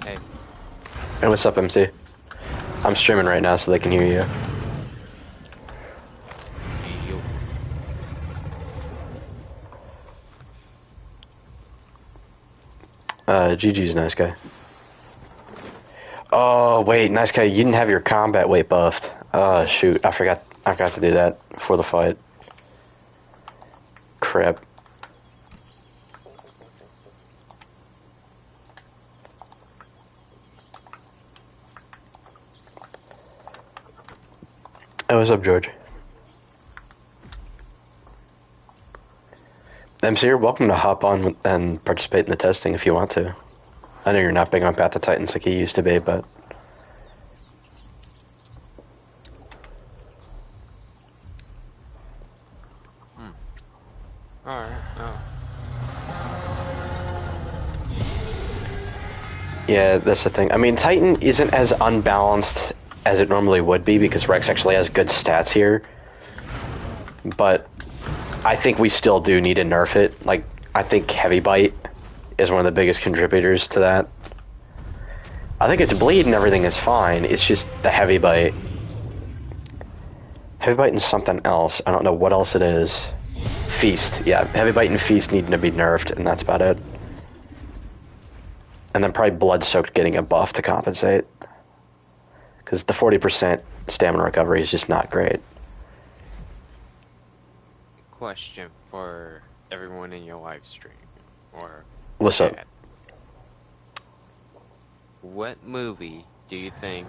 Speaker 2: Hey.
Speaker 1: Hey, what's up, MC? I'm streaming right now so they can hear you.
Speaker 2: You.
Speaker 1: GG's nice guy. Oh, wait, nice guy, you didn't have your combat weight buffed. Oh, shoot, I forgot to do that before the fight. Crap. Hey, what's up, George? MC, you're welcome to hop on and participate in the testing if you want to. I know you're not big on Path of Titans like you used to be, but...
Speaker 2: Alright, oh.
Speaker 1: Yeah, that's the thing. I mean, Titan isn't as unbalanced as it normally would be because Rex actually has good stats here. But I think we still do need to nerf it. Like, I think Heavy Bite is one of the biggest contributors to that. I think its bleed and everything is fine. It's just the Heavy Bite. Heavy Bite and something else. I don't know what else it is. Feast. Yeah, Heavy Bite and Feast need to be nerfed, and that's about it. And then probably Blood Soaked getting a buff to compensate. Because the 40% stamina recovery is just not great.
Speaker 2: Question for everyone in your live stream. Or
Speaker 1: What's
Speaker 2: chat.
Speaker 1: up?
Speaker 2: What movie do you think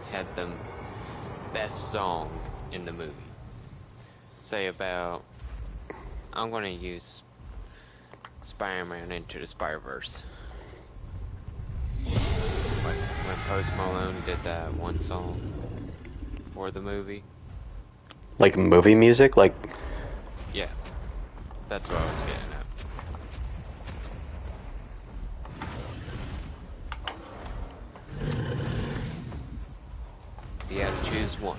Speaker 2: had the best song in the movie? Say about... I'm gonna use Spider-Man Into the Spider-Verse. When Post Malone did that one song for the movie.
Speaker 1: Like movie music? Like...
Speaker 2: Yeah. That's what I was getting at. You had to choose one.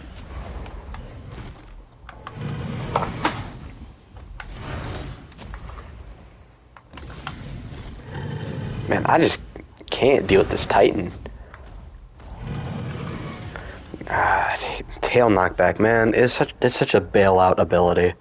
Speaker 1: Man, I just can't deal with this Titan. Ah, tail knockback, man. It's such a bailout ability.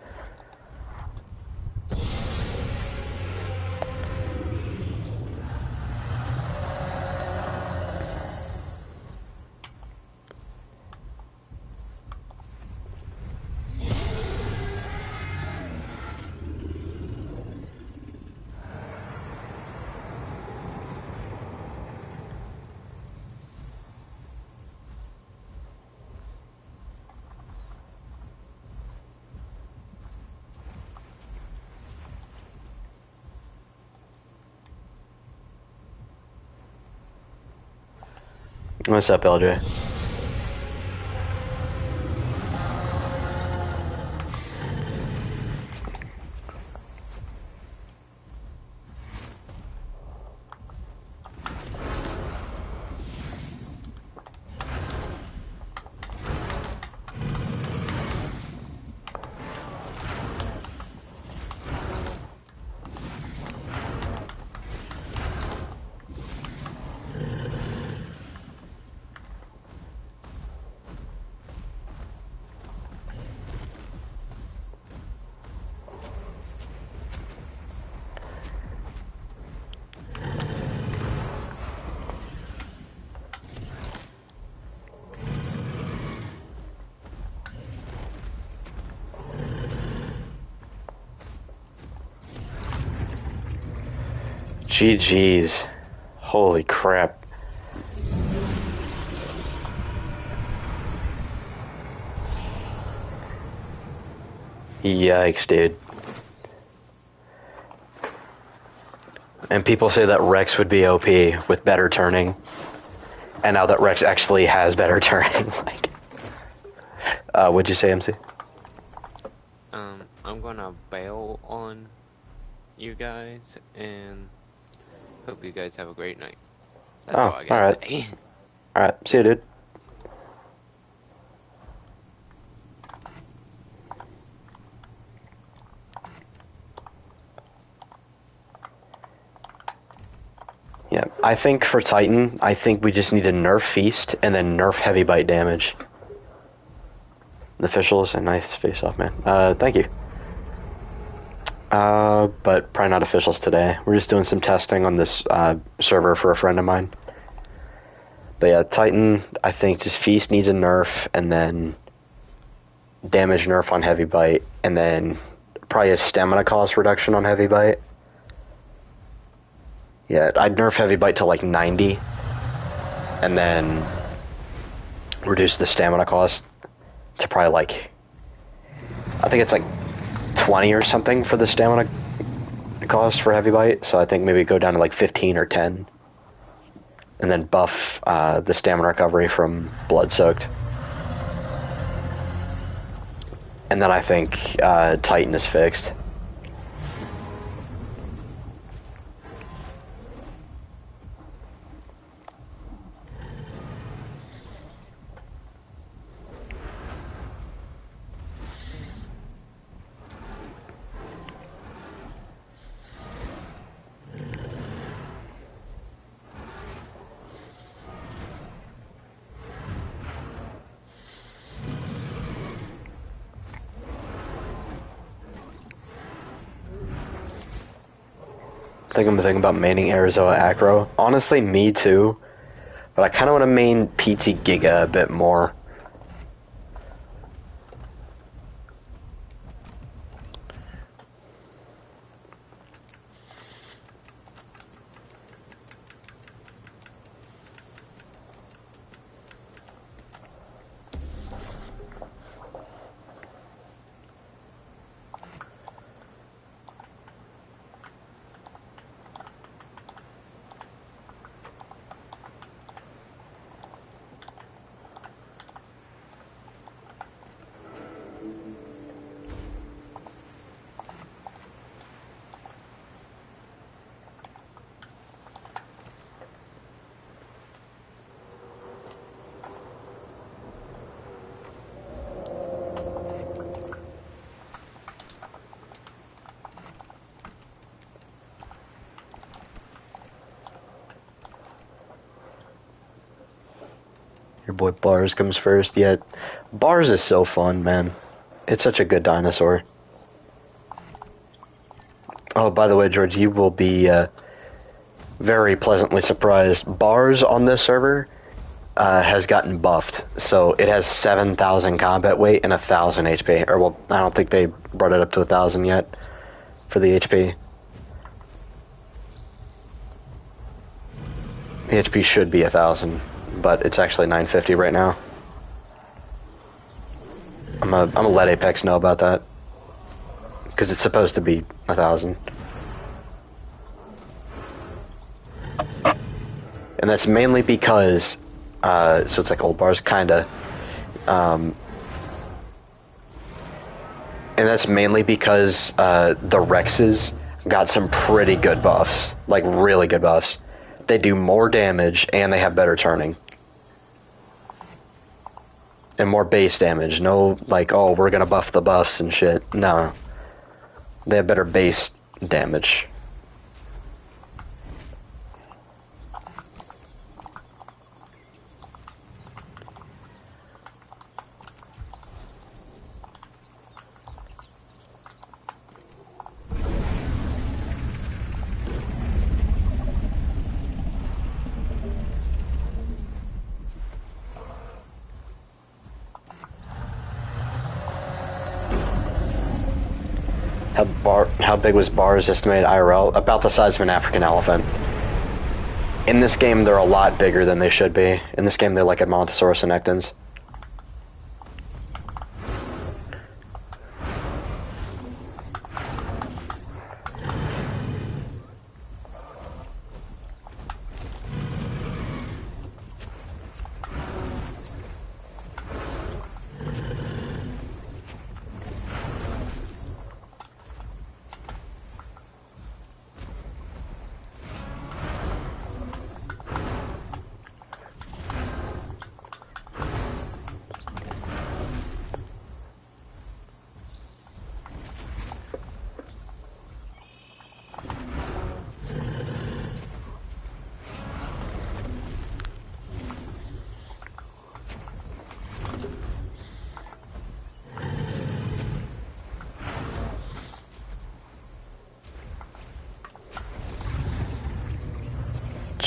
Speaker 1: What's up, LJ? GG's. Holy crap. Yikes, dude. And people say that Rex would be OP with better turning. And now that Rex actually has better turning, like... what'd you say, MC?
Speaker 2: I'm gonna bail on you guys, and hope you guys have a great night. That's all I gotta say.
Speaker 1: Alright, see you, dude. Yeah, I think for Titan, I think we just need to nerf Feast and then nerf Heavy Bite damage. The officials, a nice face-off, man. Thank you. But probably not officials today. We're just doing some testing on this server for a friend of mine. But yeah, Titan, I think just Feast needs a nerf, and then damage nerf on Heavy Bite, and then probably a stamina cost reduction on Heavy Bite. Yeah, I'd nerf Heavy Bite to like 90, and then reduce the stamina cost to probably like, I think it's like 20 or something for the stamina cost for Heavy Bite, so I think maybe go down to like 15 or 10. And then buff the stamina recovery from Blood Soaked. And then I think Titan is fixed. I think I'm thinking about maining Arizona Acro. Honestly, me too. But I kind of want to main PT Giga a bit more. Your boy Bars comes first. Yeah, Bars is so fun, man. It's such a good dinosaur. Oh, by the way, George, you will be very pleasantly surprised. Bars on this server has gotten buffed, so it has 7,000 combat weight and 1,000 HP. Or, well, I don't think they brought it up to 1,000 yet for the HP. The HP should be 1,000, but it's actually 950 right now. I'm gonna let Apex know about that, because it's supposed to be 1,000. And that's mainly because, so it's like old bars, kinda. And that's mainly because the Rexes got some pretty good buffs, like really good buffs. They do more damage and they have better turning. And more base damage. No, like, oh, we're gonna buff the buffs and shit. No. They have better base damage. How big was Bar's estimated IRL? About the size of an African elephant. In this game, they're a lot bigger than they should be. In this game, they're like Edmontosaurus annectens.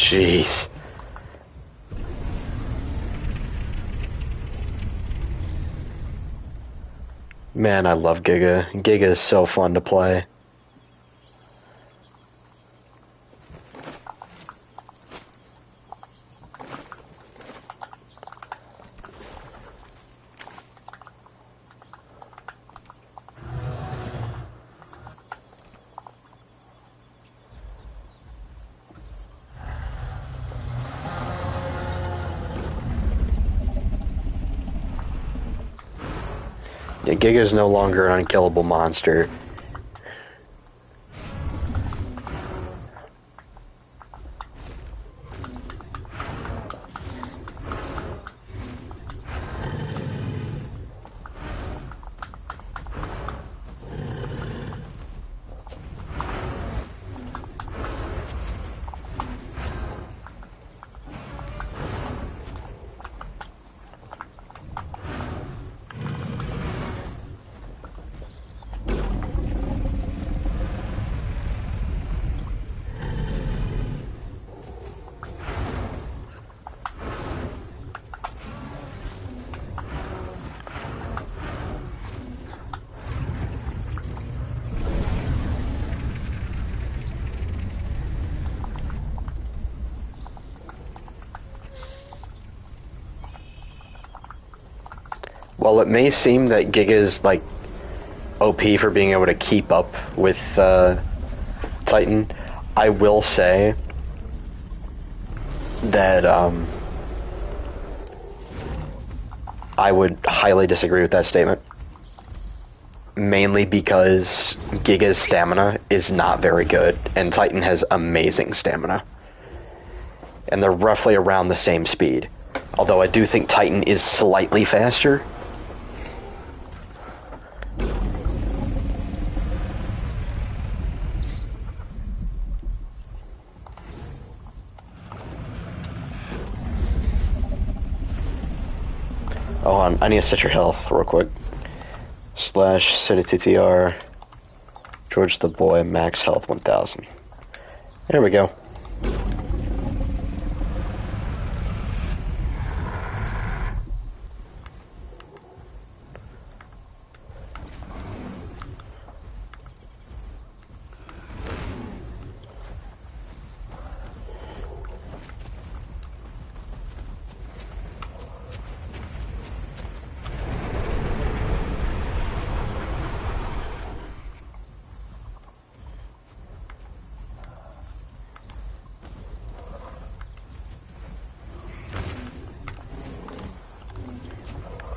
Speaker 1: Jeez. Man, I love Giga. Giga is so fun to play. Yeah, Giga is no longer an unkillable monster. While it may seem that Giga's like OP for being able to keep up with Titan, I will say that I would highly disagree with that statement. Mainly because Giga's stamina is not very good, and Titan has amazing stamina. And they're roughly around the same speed. Although I do think Titan is slightly faster. Oh, I need to set your health real quick. / CityTTR George the Boy max health 1000. There we go.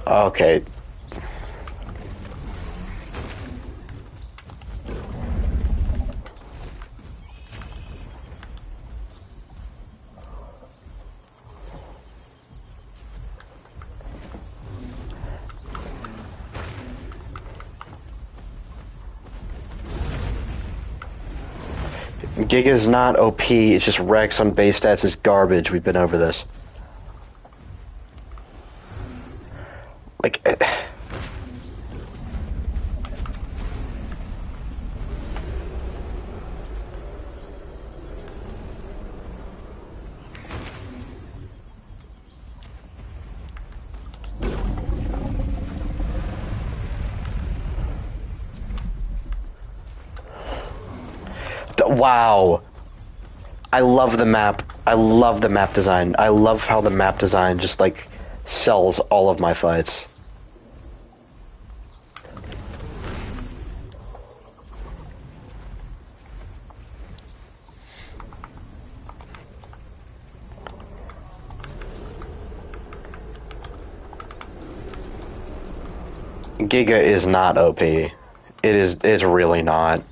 Speaker 1: Okay. Giga's not OP, it's just Rex on base stats is garbage. We've been over this. Like... Wow. I love the map. I love the map design. I love how the map design just, like, sells all of my fights. Giga is not OP. It's really not.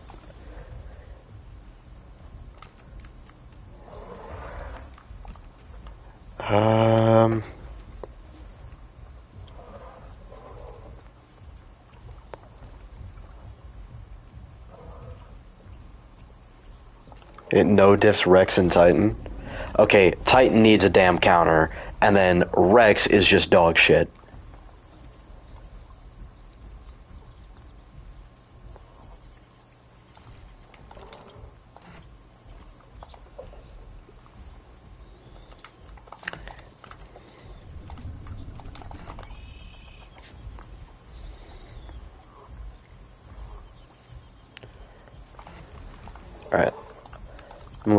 Speaker 1: It no diffs Rex and Titan. Okay, Titan needs a damn counter, and then Rex is just dog shit.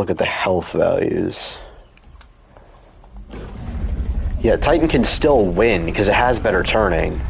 Speaker 1: look at the health values. Yeah, Titan can still win because it has better turning.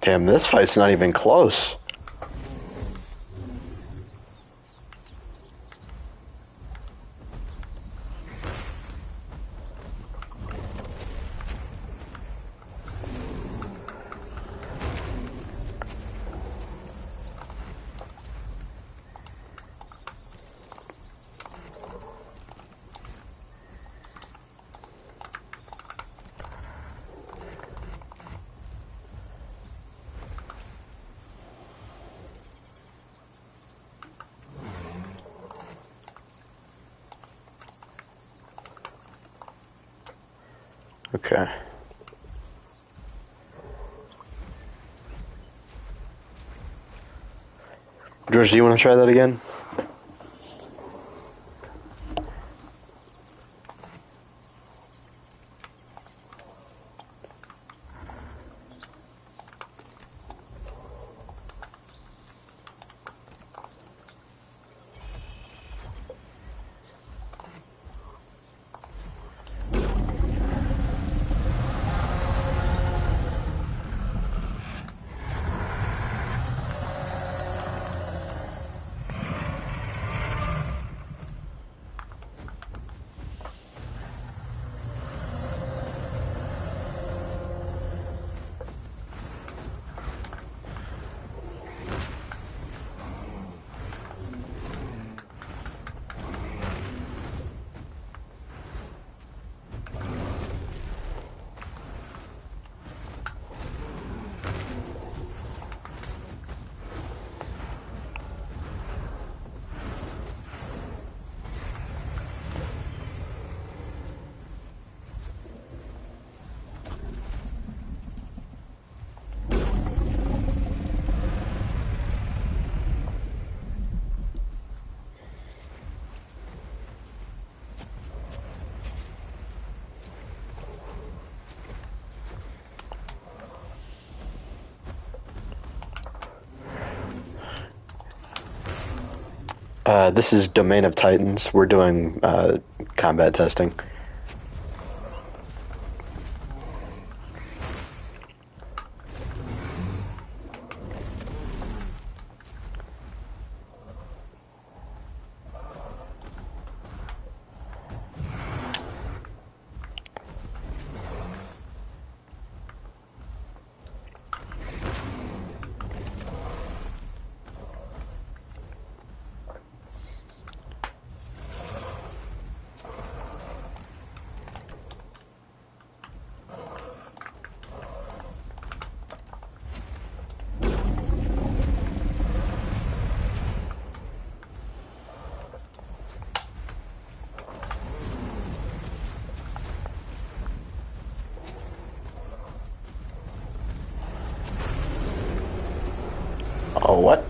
Speaker 1: Damn, this fight's not even close. Okay. George, do you want to try that again? This is Domain of Titans. We're doing combat testing. Oh, what?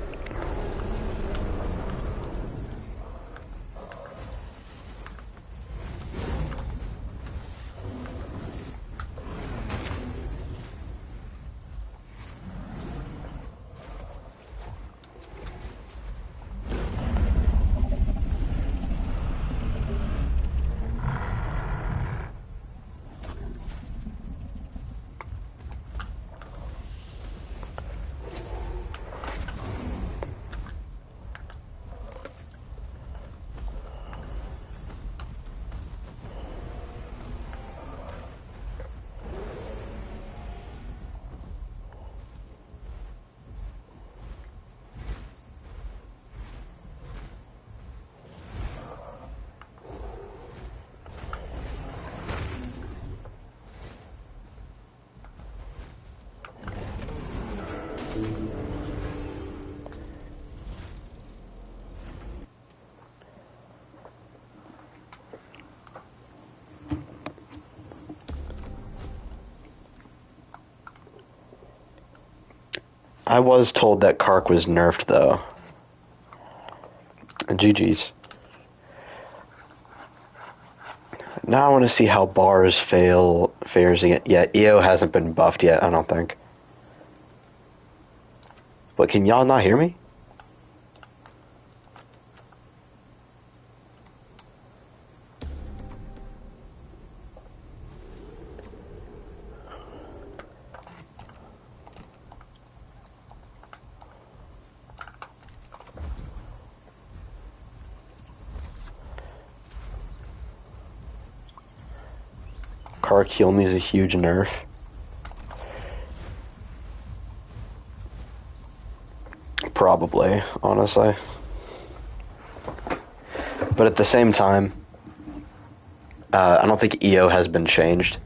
Speaker 1: I was told that Kark was nerfed, though. GG's. Now I want to see how bars fares again. Yeah, EO hasn't been buffed yet, I don't think. But can y'all not hear me? Kark heal me is a huge nerf. Probably, honestly. But at the same time, I don't think EO has been changed.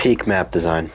Speaker 1: Peak map design.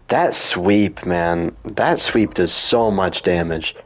Speaker 1: That sweep, man. That sweep does so much damage.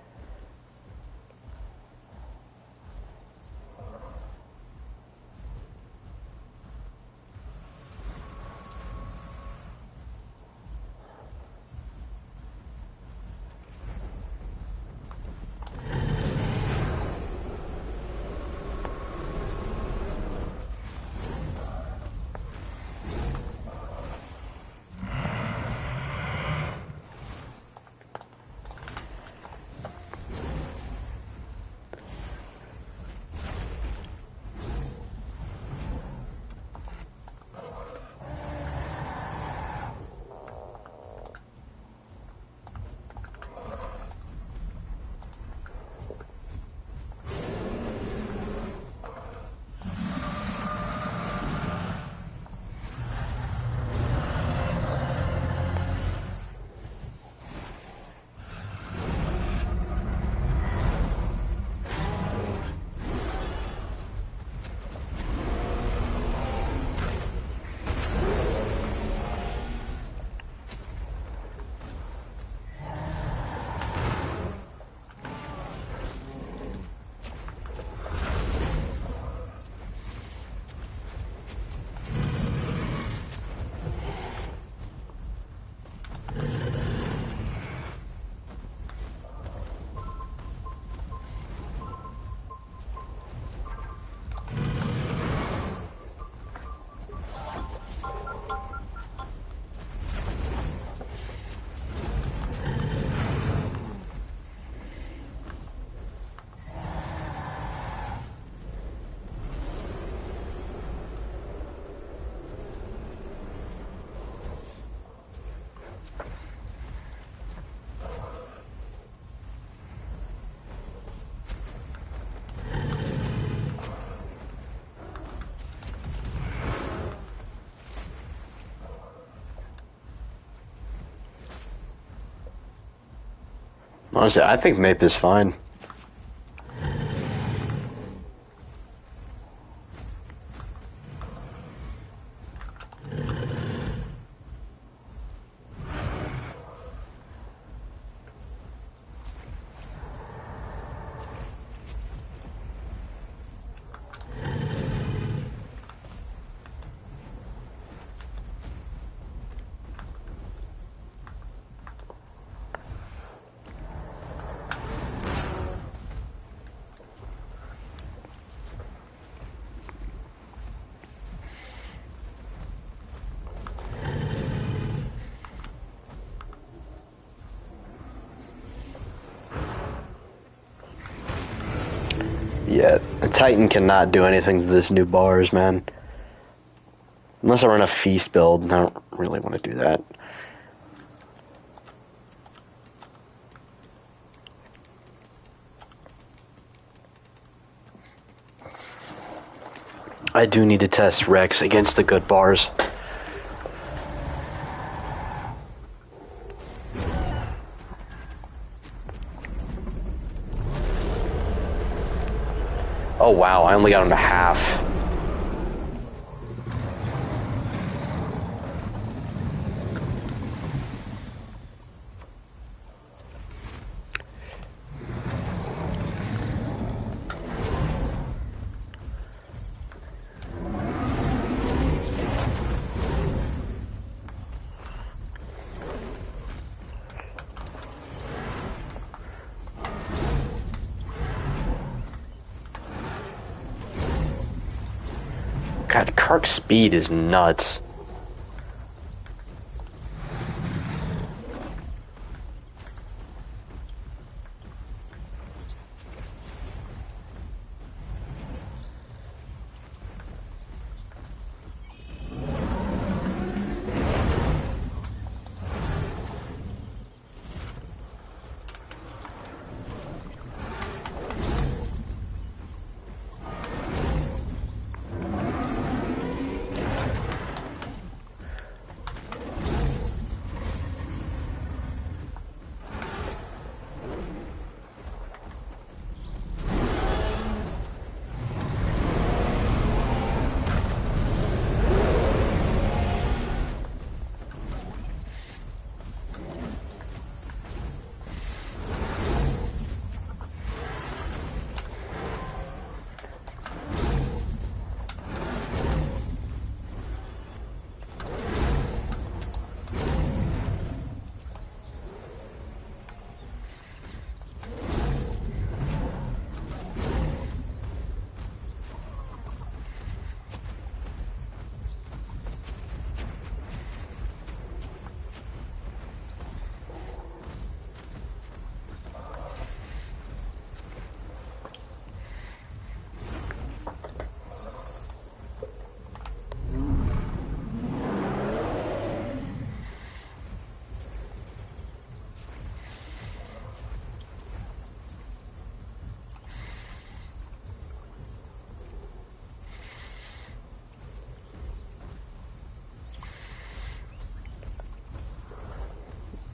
Speaker 1: Honestly, I think Mape is fine. Yeah, a Titan cannot do anything to this new bars, man. Unless I run a feast build, I don't really want to do that. I do need to test Rex against the good bars. Oh wow, I only got him to half. God, Kark's speed is nuts.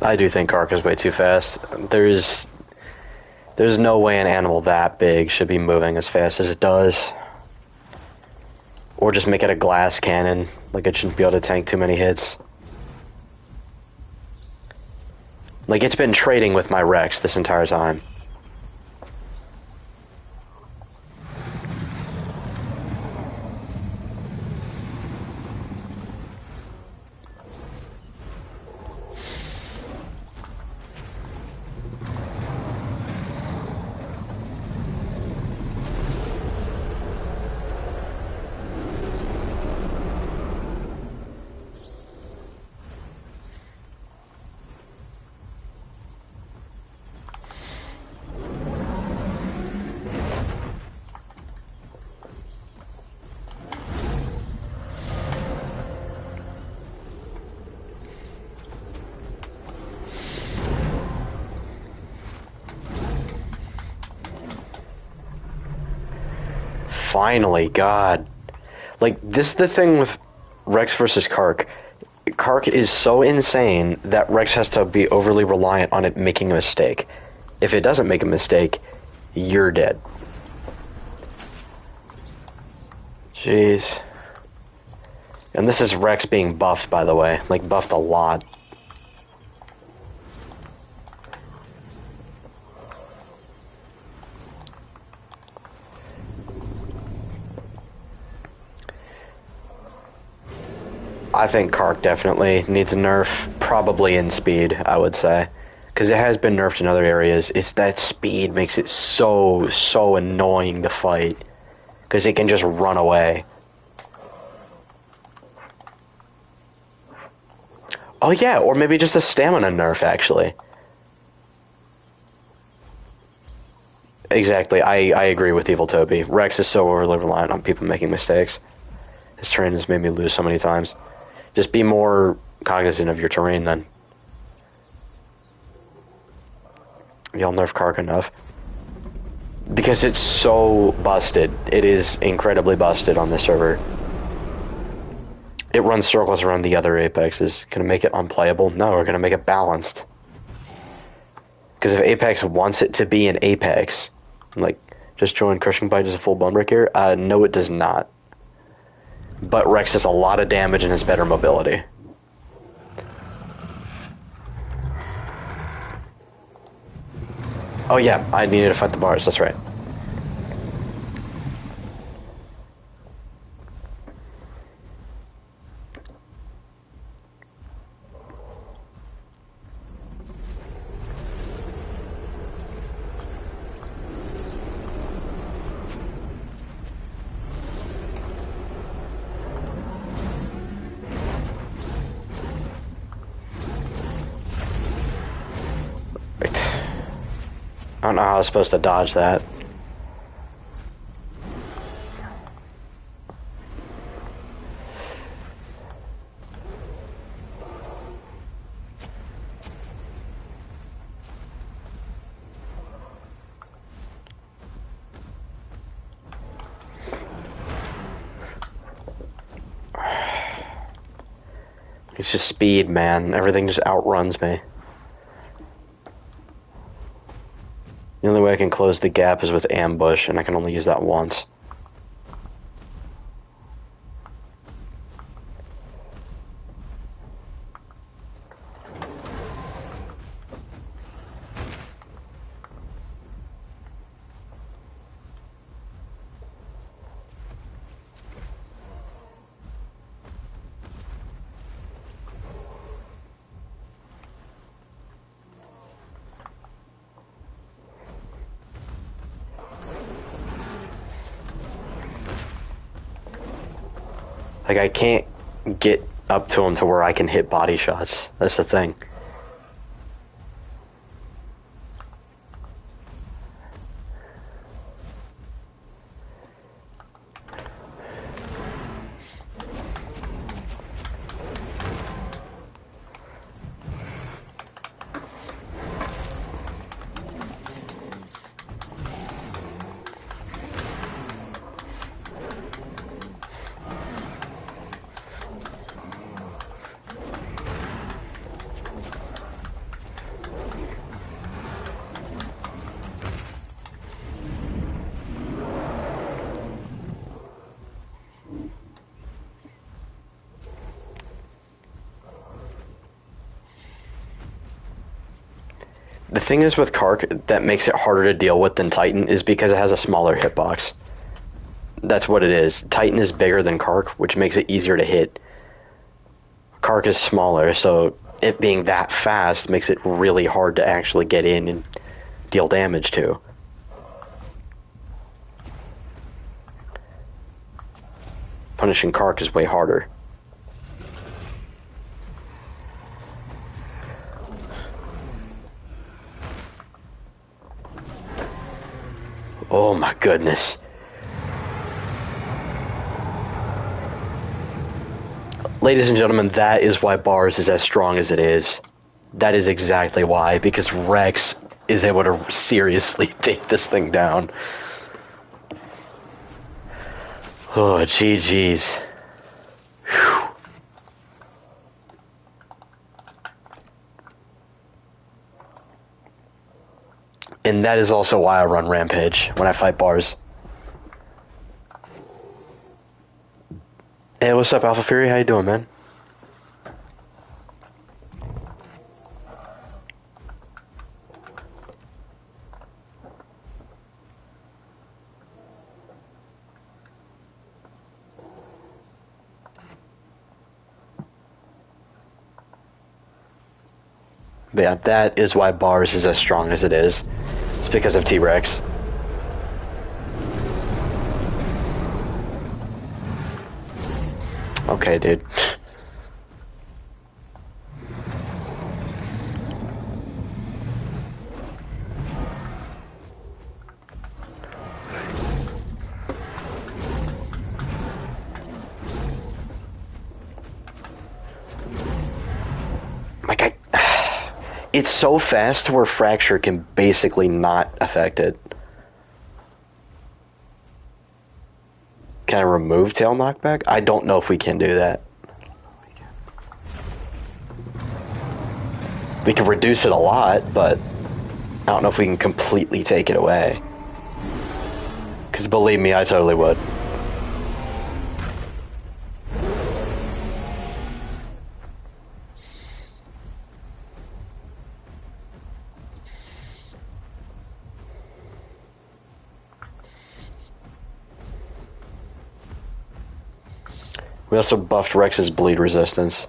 Speaker 1: I do think Kark is way too fast. There's no way an animal that big should be moving as fast as it does. Or just make it a glass cannon. Like, it shouldn't be able to tank too many hits. Like, it's been trading with my Rex this entire time. Finally, God. Like, this is the thing with Rex versus Kark. Kark is so insane that Rex has to be overly reliant on it making a mistake. If it doesn't make a mistake, you're dead. Jeez. And this is Rex being buffed, by the way. Like, buffed a lot. I think Kark definitely needs a nerf. Probably in speed, I would say. Because it has been nerfed in other areas. It's that speed makes it so annoying to fight. Because it can just run away. Oh yeah, or maybe just a stamina nerf, actually. Exactly, I agree with Evil Toby. Rex is so overly reliant on people making mistakes. His terrain has made me lose so many times. Just be more cognizant of your terrain, then. You'll nerf Kark enough. Because it's so busted. It is incredibly busted on this server. It runs circles around the other Apexes. Gonna make it unplayable? No, we're gonna make it balanced. Because if Apex wants it to be an Apex, like, just join Crushing Bite as a full bone breaker, no it does not. But Rex has a lot of damage and has better mobility. Oh yeah, I needed to fight the bars, that's right. I don't know how I was supposed to dodge that. It's just speed, man. Everything just outruns me. The only way I can close the gap is with ambush, and I can only use that once. Like, I can't get up to him to where I can hit body shots. That's the thing. The thing is with Kark that makes it harder to deal with than Titan is because it has a smaller hitbox. That's what it is. Titan is bigger than Kark, which makes it easier to hit. Kark is smaller, so it being that fast makes it really hard to actually get in and deal damage to. Punishing Kark is way harder. Oh my goodness. Ladies and gentlemen, that is why Bars is as strong as it is. That is exactly why, because Rex is able to seriously take this thing down. Oh, GG's. Whew. And that is also why I run Rampage when I fight bars. Hey, what's up, Alpha Fury? How you doing, man? But yeah, that is why bars is as strong as it is. It's because of T-Rex. Okay, dude. Like, it's so fast to where Fracture can basically not affect it. Can I remove tail knockback? I don't know if we can do that. We can reduce it a lot, but I don't know if we can completely take it away. Because believe me, I totally would. We also buffed Rex's bleed resistance.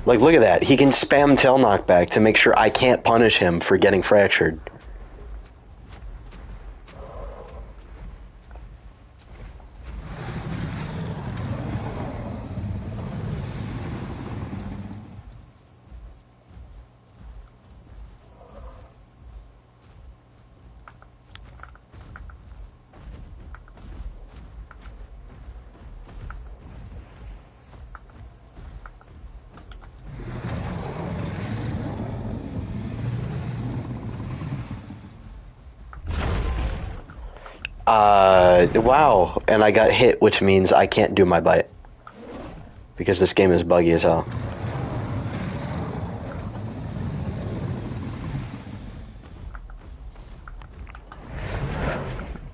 Speaker 1: Like, look at that. He can spam tail knockback to make sure I can't punish him for getting fractured. Wow, and I got hit, which means I can't do my bite. Because this game is buggy as hell.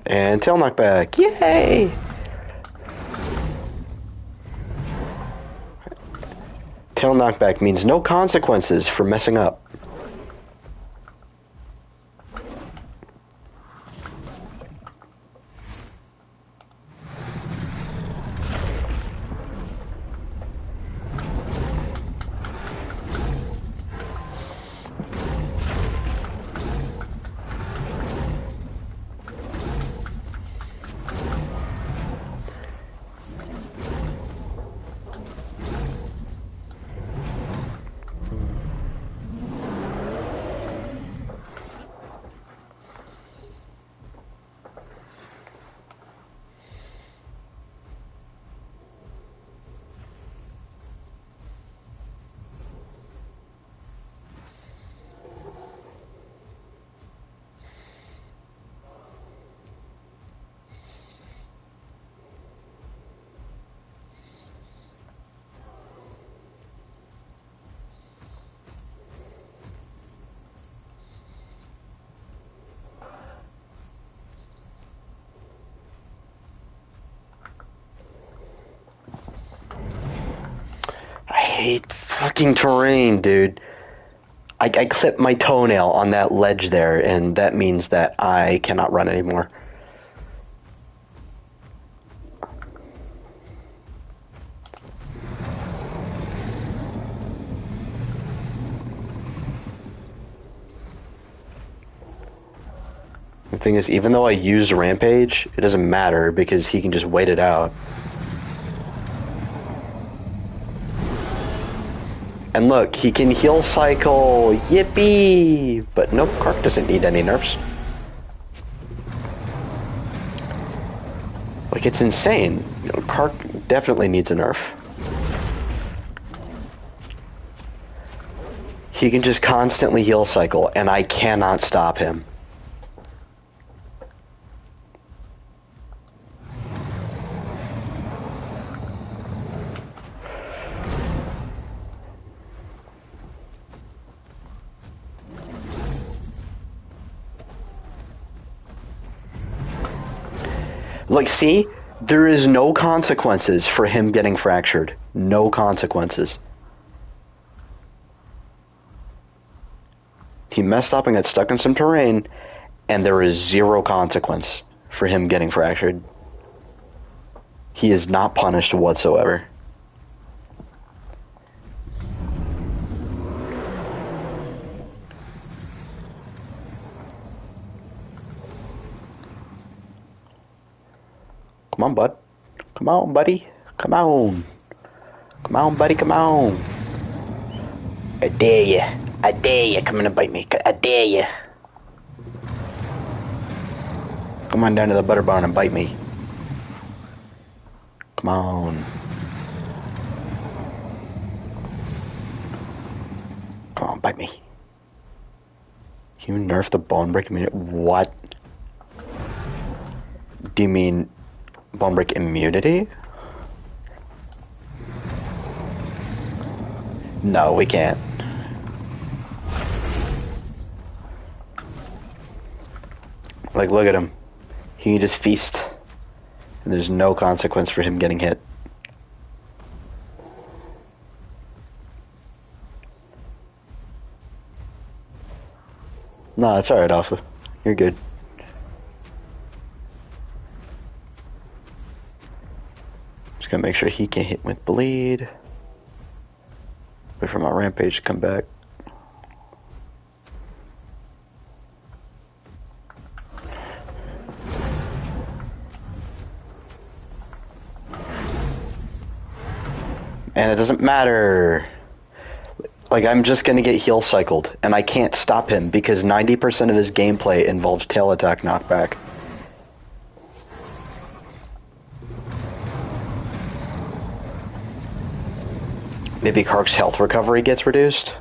Speaker 1: And tail knockback, yay! Tail knockback means no consequences for messing up. I hate fucking terrain, dude. I clipped my toenail on that ledge there, and that means that I cannot run anymore. The thing is, even though I use Rampage, it doesn't matter because he can just wait it out. And look, he can heal cycle, yippee! But nope, Kark doesn't need any nerfs. Like, it's insane. You know, Kark definitely needs a nerf. He can just constantly heal cycle, and I cannot stop him. Like, see? There is no consequences for him getting fractured. No consequences. He messed up and got stuck in some terrain, and there is zero consequence for him getting fractured. He is not punished whatsoever. Come on, bud. Come on, buddy. Come on. Come on, buddy. Come on. I dare you. I dare you. Come in and bite me. I dare you. Come on down to the butter barn and bite me. Come on. Come on, bite me. Can you nerf the bone break immunity? What? Do you mean bone break immunity? No, we can't. Like, look at him. He can just feast. And there's no consequence for him getting hit. No, it's alright, Alpha. You're good. Just gotta make sure he can't hit with bleed. Wait for my rampage to come back. And it doesn't matter. Like, I'm just gonna get heal cycled, and I can't stop him because 90% of his gameplay involves tail attack knockback. Maybe Kark's health recovery gets reduced?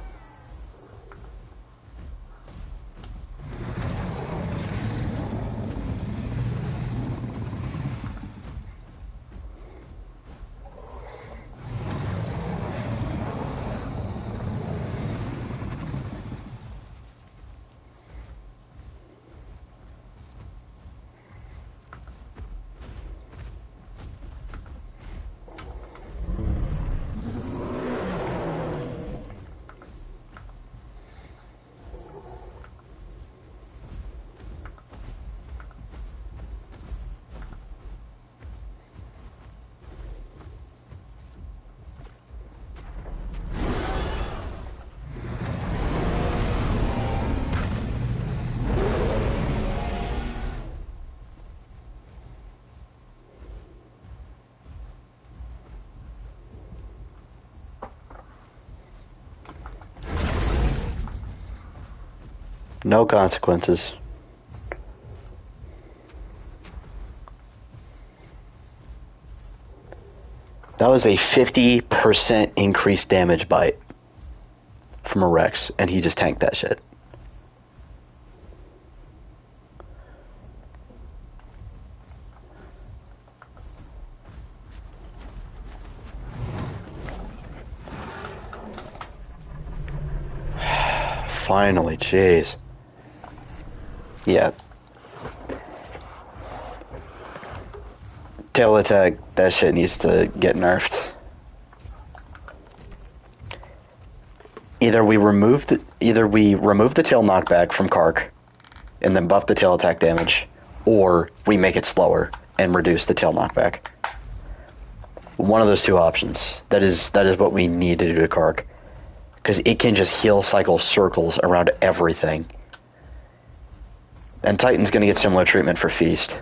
Speaker 1: No consequences. That was a 50% increased damage bite from a Rex, and he just tanked that shit. Finally, jeez. Yeah. Tail attack, that shit needs to get nerfed. Either we remove the tail knockback from Kark and then buff the tail attack damage, or we make it slower and reduce the tail knockback. One of those two options. That is what we need to do to Kark. Because it can just heal cycle circles around everything. And Titan's gonna get similar treatment for Feast.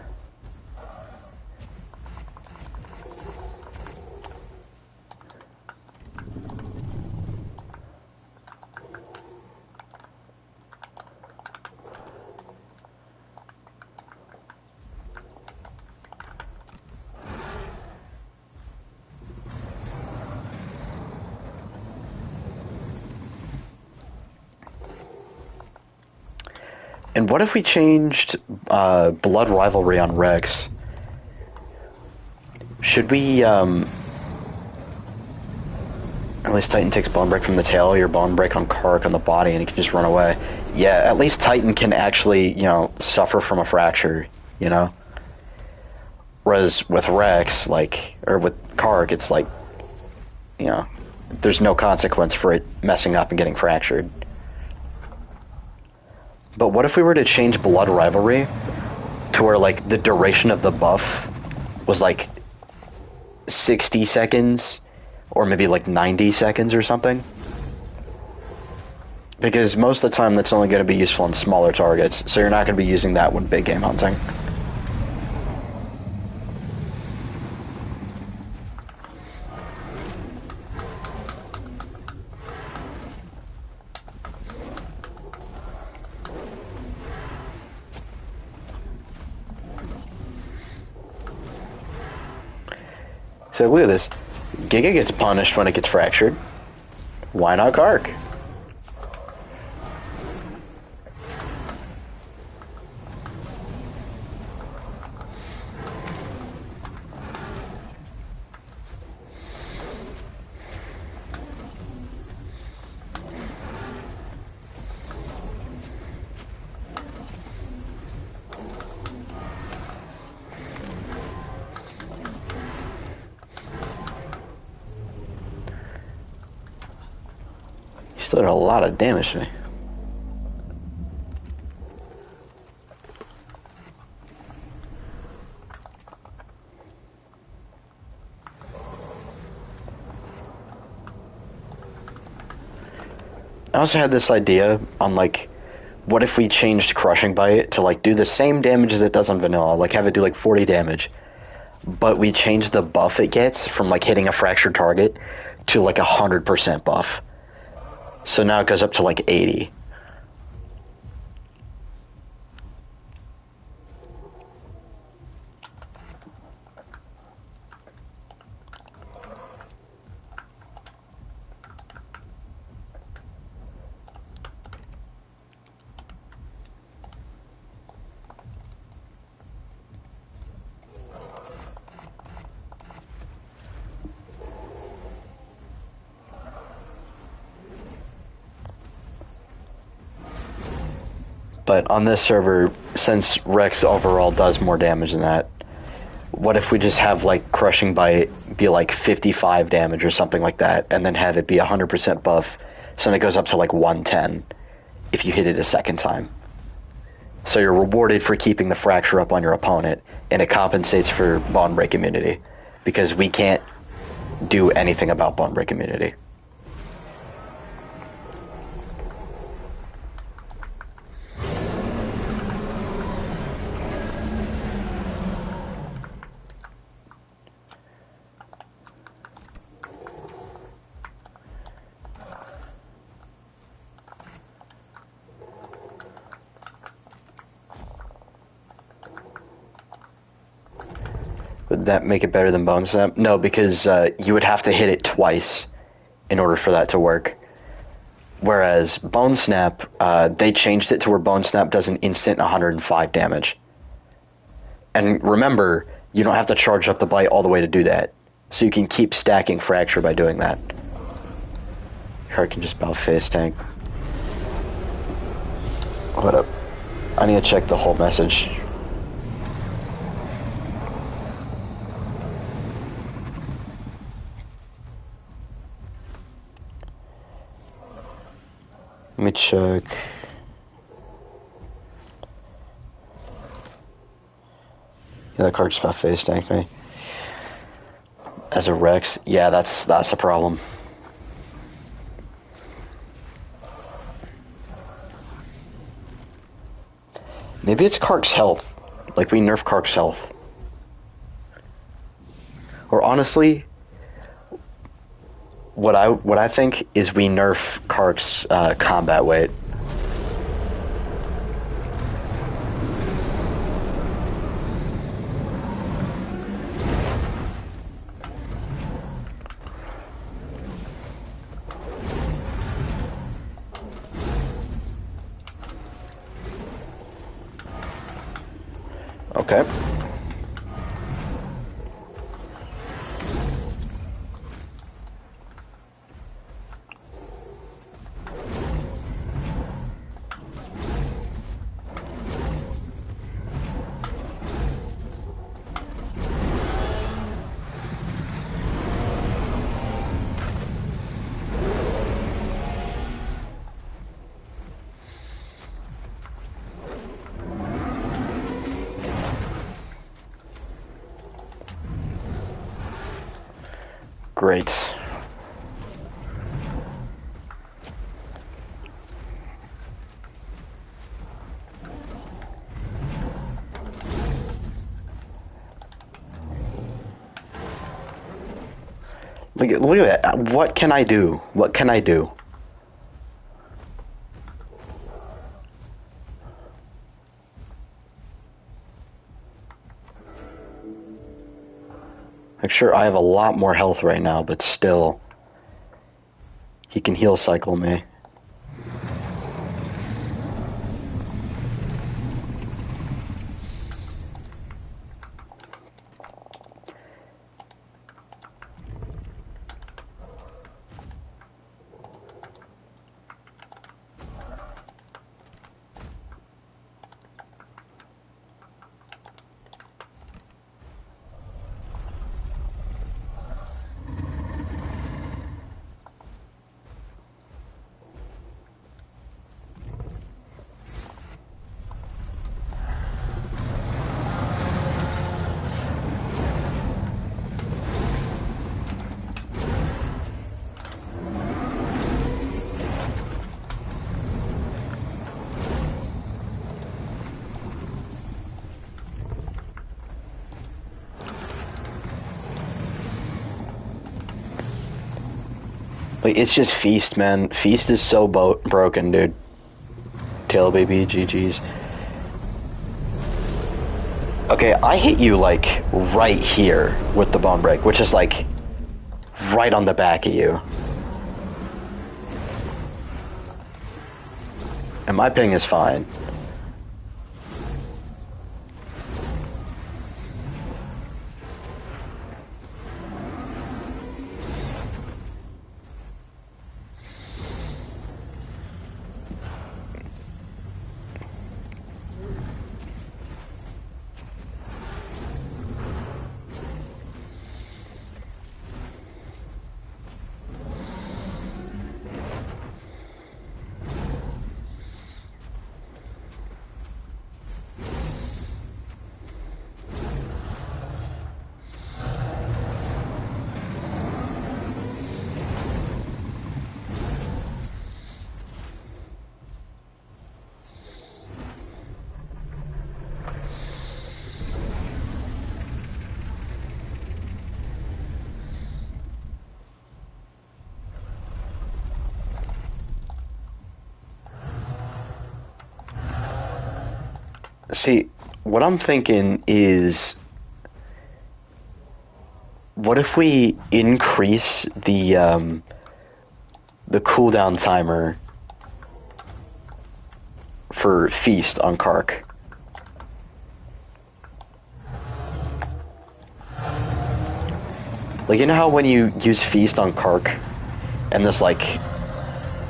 Speaker 1: And what if we changed Blood Rivalry on Rex? Should we, at least Titan takes Bone Break from the tail, your Bone Break on Kark on the body, and he can just run away. Yeah, at least Titan can actually, suffer from a fracture, Whereas with Rex, or with Kark, it's like, there's no consequence for it messing up and getting fractured. But what if we were to change Blood Rivalry to where, the duration of the buff was, 60 seconds, or maybe, 90 seconds or something? Because most of the time that's only going to be useful in smaller targets, so you're not going to be using that when big game hunting. So look at this. Giga gets punished when it gets fractured. Why not Kark? Still did a lot of damage to me. I also had this idea on what if we changed Crushing Bite to do the same damage as it does on vanilla, have it do 40 damage, but we change the buff it gets from hitting a fractured target to 100% buff. So now it goes up to 80. But on this server, since Rex overall does more damage than that, what if we just have Crushing Bite be 55 damage or something like that, and then have it be 100% buff, so then it goes up to 110 if you hit it a second time. So you're rewarded for keeping the fracture up on your opponent, and it compensates for Bone Break immunity, because we can't do anything about Bone Break immunity. Would that make it better than Bone Snap? No, because you would have to hit it twice in order for that to work. Whereas Bone Snap, they changed it to where Bone Snap does an instant 105 damage. And remember, you don't have to charge up the bite all the way to do that. So you can keep stacking Fracture by doing that. Kark can just bow face tank. Hold up. I need to check the whole message. Let me check. Yeah, that card just about face tanked me. As a Rex, yeah, that's a problem. Maybe it's Kark's health. Like, we nerf Kark's health. Or honestly, what I think is we nerf Kark's combat weight. Okay. Great. Look at that. What can I do? What can I do? Like, sure, I have a lot more health right now, but still, he can heal cycle me. Like, it's just Feast, man. Feast is so broken, dude. Tail baby, GG's. Okay, I hit you, like, right here with the bone break, which is, like, right on the back of you. And my ping is fine. See, what I'm thinking is, what if we increase the cooldown timer for Feast on Kark? Like, you know how when you use Feast on Kark, and there's like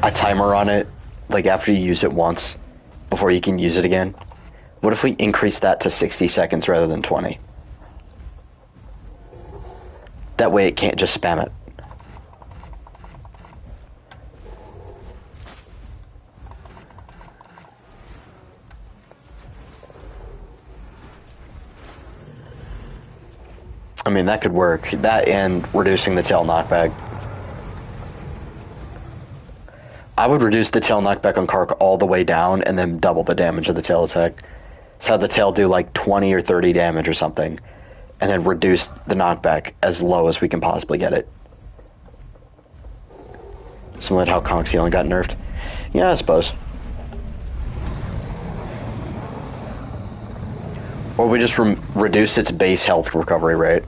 Speaker 1: a timer on it, like after you use it once, before you can use it again? What if we increase that to 60 seconds rather than 20? That way it can't just spam it. I mean, that could work. That and reducing the tail knockback. I would reduce the tail knockback on Kark all the way down and then double the damage of the tail attack. So have the tail do like 20 or 30 damage or something, and then reduce the knockback as low as we can possibly get it. Similar to how Conk's healing got nerfed. Yeah, I suppose. Or we just reduce its base health recovery rate.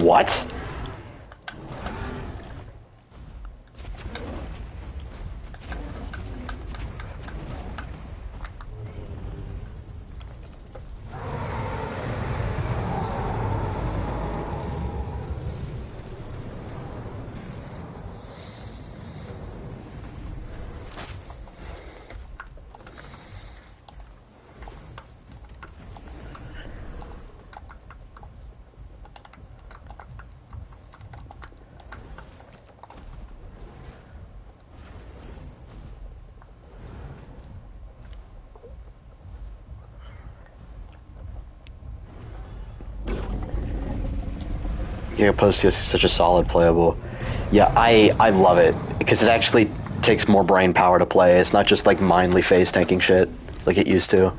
Speaker 1: What? Gigapost is such a solid playable. Yeah, I love it because it actually takes more brain power to play. It's not just like mindly phase tanking shit like it used to.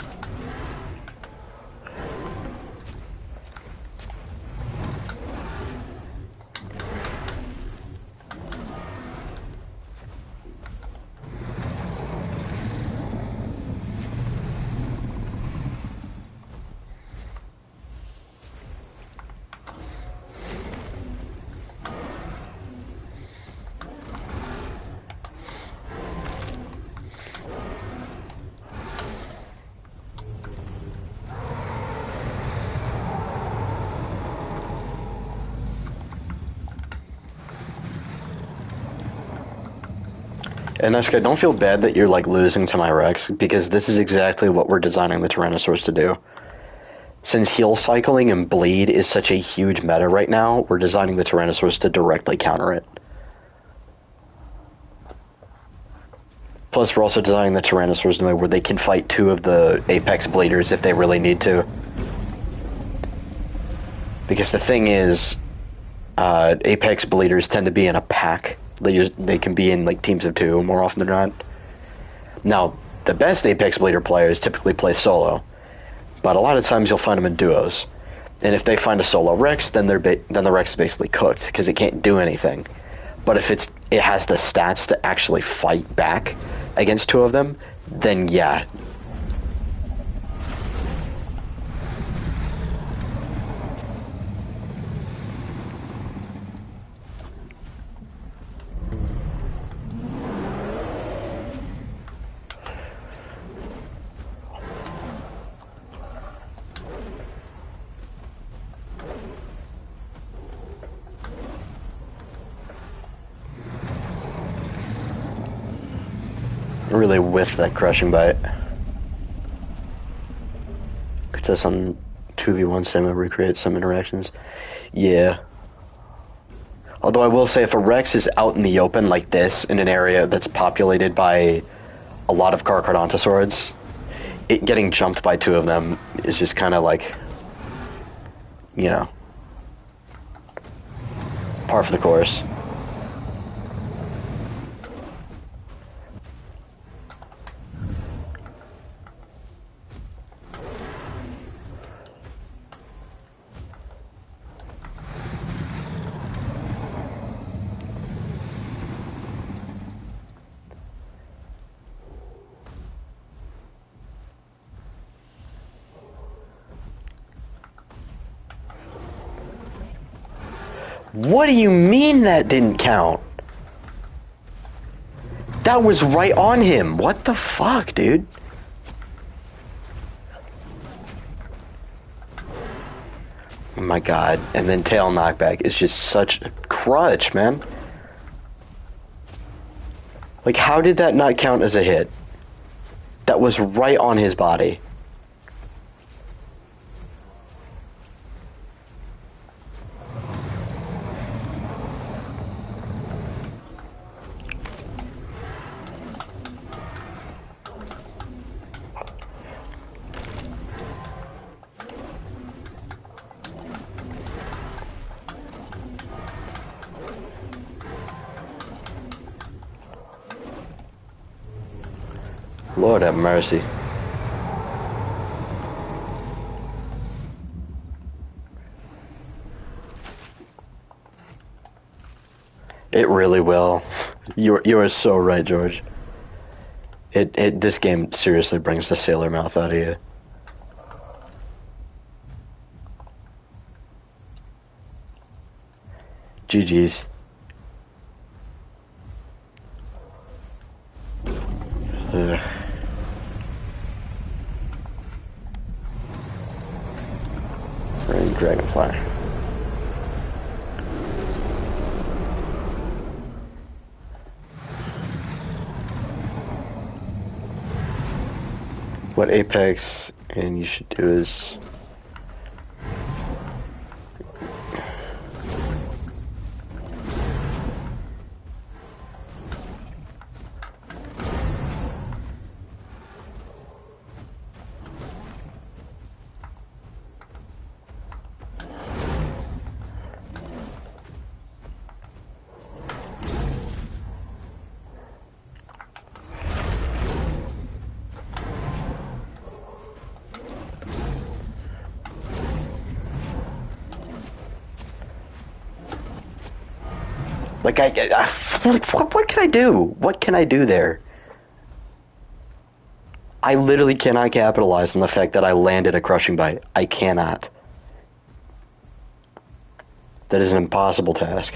Speaker 1: And Esca, don't feel bad that you're like losing to my Rex, because this is exactly what we're designing the Tyrannosaurs to do. Since heal cycling and bleed is such a huge meta right now, we're designing the Tyrannosaurs to directly counter it. Plus, we're also designing the Tyrannosaurs in a way where they can fight two of the Apex Bleeders if they really need to. Because the thing is, Apex Bleeders tend to be in a pack. They can be in like teams of two more often than not. Now, the best Apex Bleeder players typically play solo, but a lot of times you'll find them in duos. And if they find a solo Rex, then the Rex is basically cooked because it can't do anything. But if it has the stats to actually fight back against two of them, then yeah. Really whiffed that crushing bite. Could say some 2v1 sim recreate some interactions. Yeah. Although I will say if a Rex is out in the open like this, in an area that's populated by a lot of Carcharodontosaurs, it getting jumped by two of them is just kind of like, you know, par for the course. What do you mean that didn't count? That was right on him. What the fuck, dude? Oh my god. And then tail knockback is just such a crutch, man. Like, how did that not count as a hit? That was right on his body. Lord have mercy. It really will. You are so right, George. This game seriously brings the sailor mouth out of you. GG's. Ugh. Dragonfly. What Apex and you should do is like what can I do? What can I do there? I literally cannot capitalize on the fact that I landed a crushing bite. I cannot. That is an impossible task.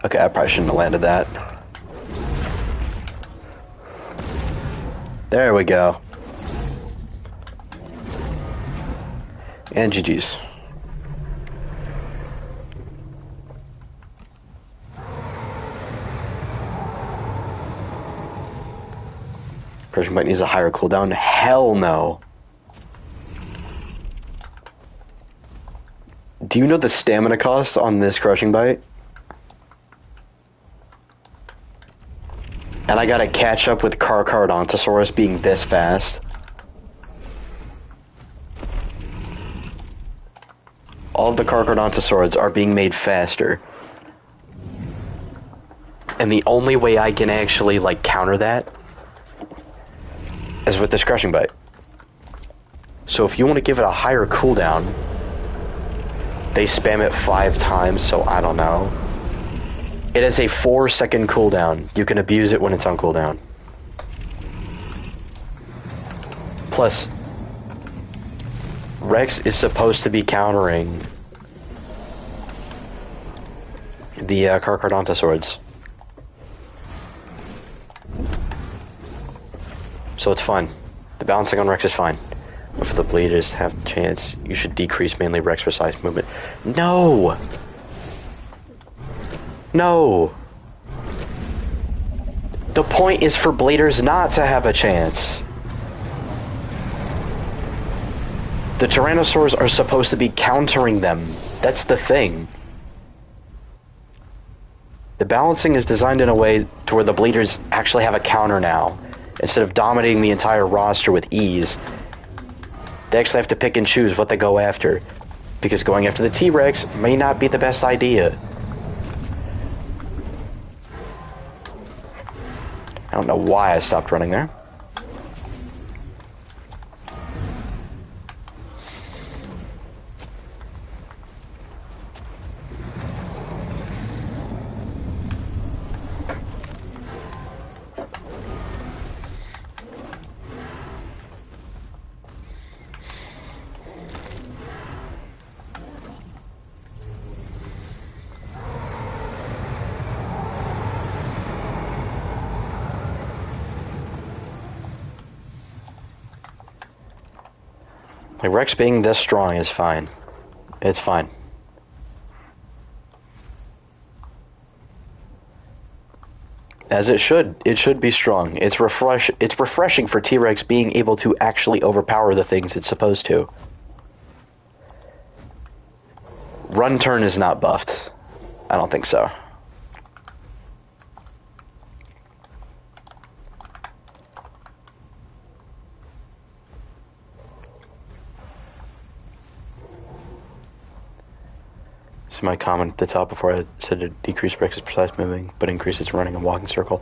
Speaker 1: Okay, I probably shouldn't have landed that. There we go. And GG's. Crushing bite needs a higher cooldown? Hell no. Do you know the stamina cost on this crushing bite? And I gotta catch up with Carcharodontosaurus being this fast. All of the Carcharodontosaurids are being made faster. And the only way I can actually, like, counter that is with this crushing bite. So if you want to give it a higher cooldown, they spam it 5 times, so I don't know. It has a 4-second cooldown. You can abuse it when it's on cooldown. Plus, Rex is supposed to be countering the Carcharodontosaurids. So it's fine. The balancing on Rex is fine. But for the bleeders to have a chance, you should decrease mainly Rex precise movement. No! No! The point is for bleeders not to have a chance. The Tyrannosaurs are supposed to be countering them. That's the thing. The balancing is designed in a way to where the bleeders actually have a counter now. Instead of dominating the entire roster with ease, they actually have to pick and choose what they go after. Because going after the T-Rex may not be the best idea. I don't know why I stopped running there. Like, Rex being this strong is fine. It's fine. As it should. It should be strong. It's refreshing for T-Rex being able to actually overpower the things it's supposed to. Run turn is not buffed. I don't think so. This is my comment at the top before I said to decrease Rex's precise moving, but increase its running and walking circle.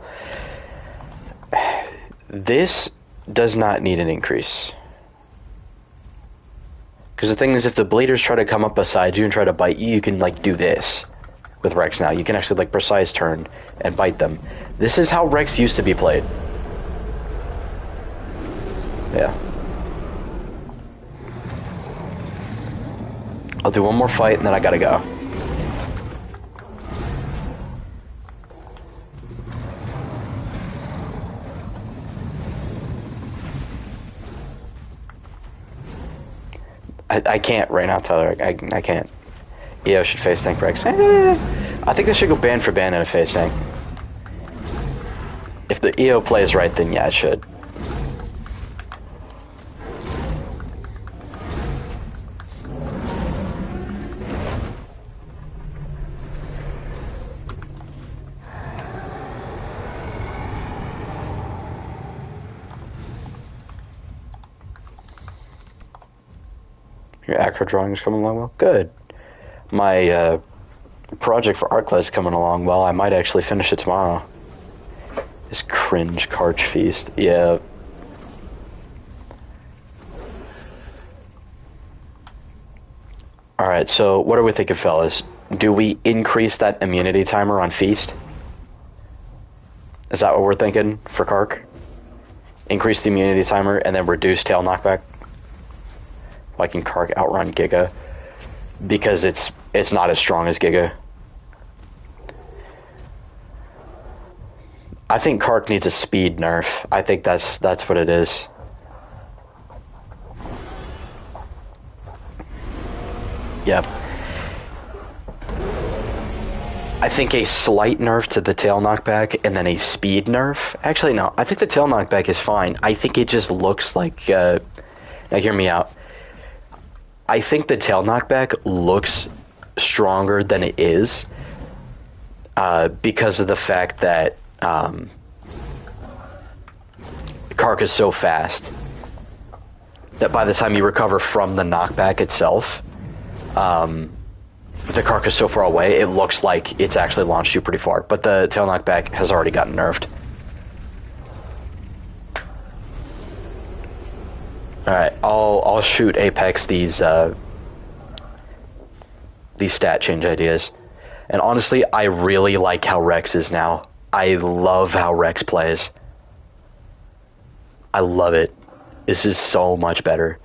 Speaker 1: This does not need an increase. Because the thing is, if the bleeders try to come up beside you and try to bite you, you can, like, do this with Rex now. You can actually, like, precise turn and bite them. This is how Rex used to be played. Yeah. I'll do one more fight, and then I gotta go. I can't right now, Tyler. I can't. EO should face tank Rex. I think they should go ban for ban in a face tank. If the EO plays right, then yeah, it should. Your acro drawing is coming along well. Good. My project for art class is coming along well. I might actually finish it tomorrow. This cringe Karch feast. Yeah. Alright, so what are we thinking, fellas? Do we increase that immunity timer on feast? Is that what we're thinking for Kark? Increase the immunity timer and then reduce tail knockback? Like in Kark outrun Giga? Because it's not as strong as Giga. I think Kark needs a speed nerf. I think that's what it is. Yep. I think a slight nerf to the tail knockback and then a speed nerf. Actually, no. I think the tail knockback is fine. I think it just looks like... now, hear me out. I think the tail knockback looks stronger than it is because of the fact that Kark is so fast that by the time you recover from the knockback itself, the Kark is so far away, it looks like it's actually launched you pretty far. But the tail knockback has already gotten nerfed. Alright, I'll shoot Apex these stat change ideas. And honestly, I really like how Rex is now. I love how Rex plays. I love it. This is so much better.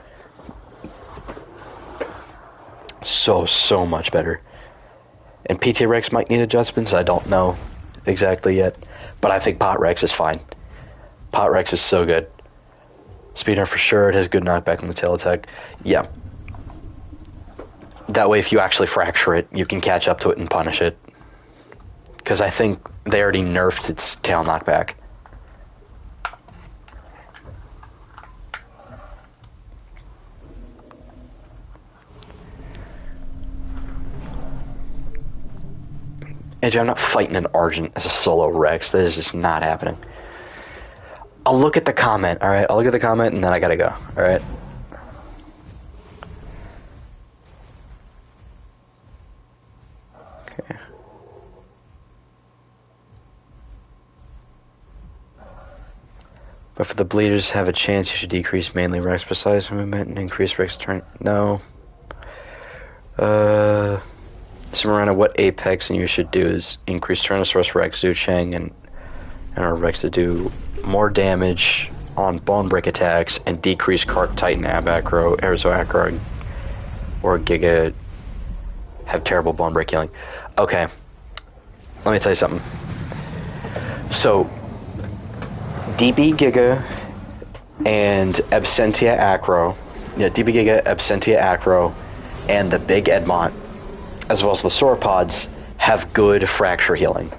Speaker 1: So much better. And PT Rex might need adjustments, I don't know exactly yet. But I think Pot Rex is fine. Pot Rex is so good. Speeder for sure, it has good knockback on the tail attack. Yeah. That way if you actually fracture it, you can catch up to it and punish it. Because I think they already nerfed its tail knockback. AJ, I'm not fighting an Argent as a solo Rex. This is just not happening. I'll look at the comment, alright? I'll look at the comment and then I gotta go, alright? Okay. But for the bleeders have a chance, you should decrease mainly Rex precise movement and increase Rex turn. No. Samarana, what Apex and you should do is increase Tyrannosaurus Rex, Zhu Cheng, and our Rex to do more damage on bone break attacks and decrease Kark, Titan, Ab Acro, Airzo Acro, or Giga have terrible bone break healing. Okay, let me tell you something. So, DB Giga and Absentia Acro, DB Giga, Absentia Acro, and the Big Edmont, as well as the sauropods, have good fracture healing.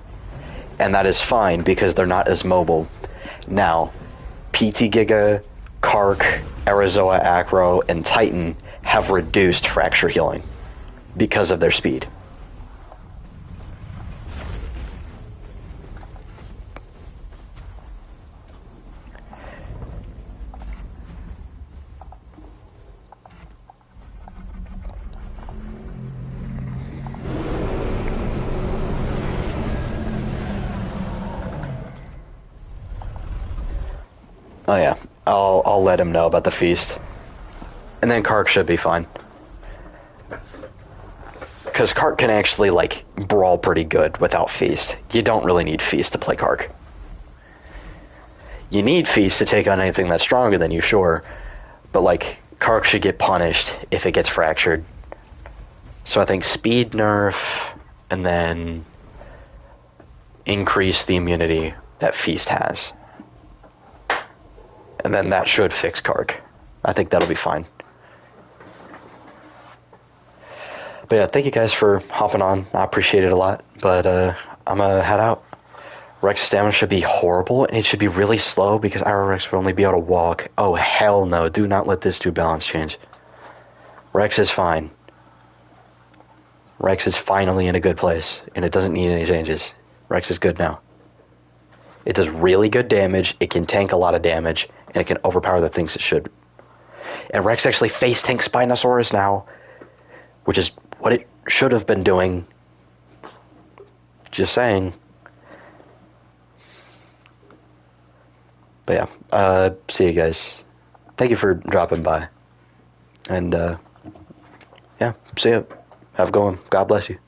Speaker 1: And that is fine because they're not as mobile. Now, PT Giga, Kark, Arizoa Acro, and Titan have reduced fracture healing because of their speed. Oh yeah, I'll let him know about the feast. And then Kark should be fine. Because Kark can actually, like, brawl pretty good without Feast. You don't really need Feast to play Kark. You need Feast to take on anything that's stronger than you, sure. But, like, Kark should get punished if it gets fractured. So I think speed nerf, and then increase the immunity that Feast has. And then that should fix Kark. I think that'll be fine. But yeah, thank you guys for hopping on. I appreciate it a lot. But I'm going to head out. Rex's stamina should be horrible, and it should be really slow because Iron Rex will only be able to walk. Oh, hell no. Do not let this do balance change. Rex is fine. Rex is finally in a good place, and it doesn't need any changes. Rex is good now. It does really good damage, it can tank a lot of damage, and it can overpower the things it should. And Rex actually face tanks Spinosaurus now, which is what it should have been doing. Just saying. But yeah, see you guys. Thank you for dropping by. And yeah, see ya. Have a good one. God bless you.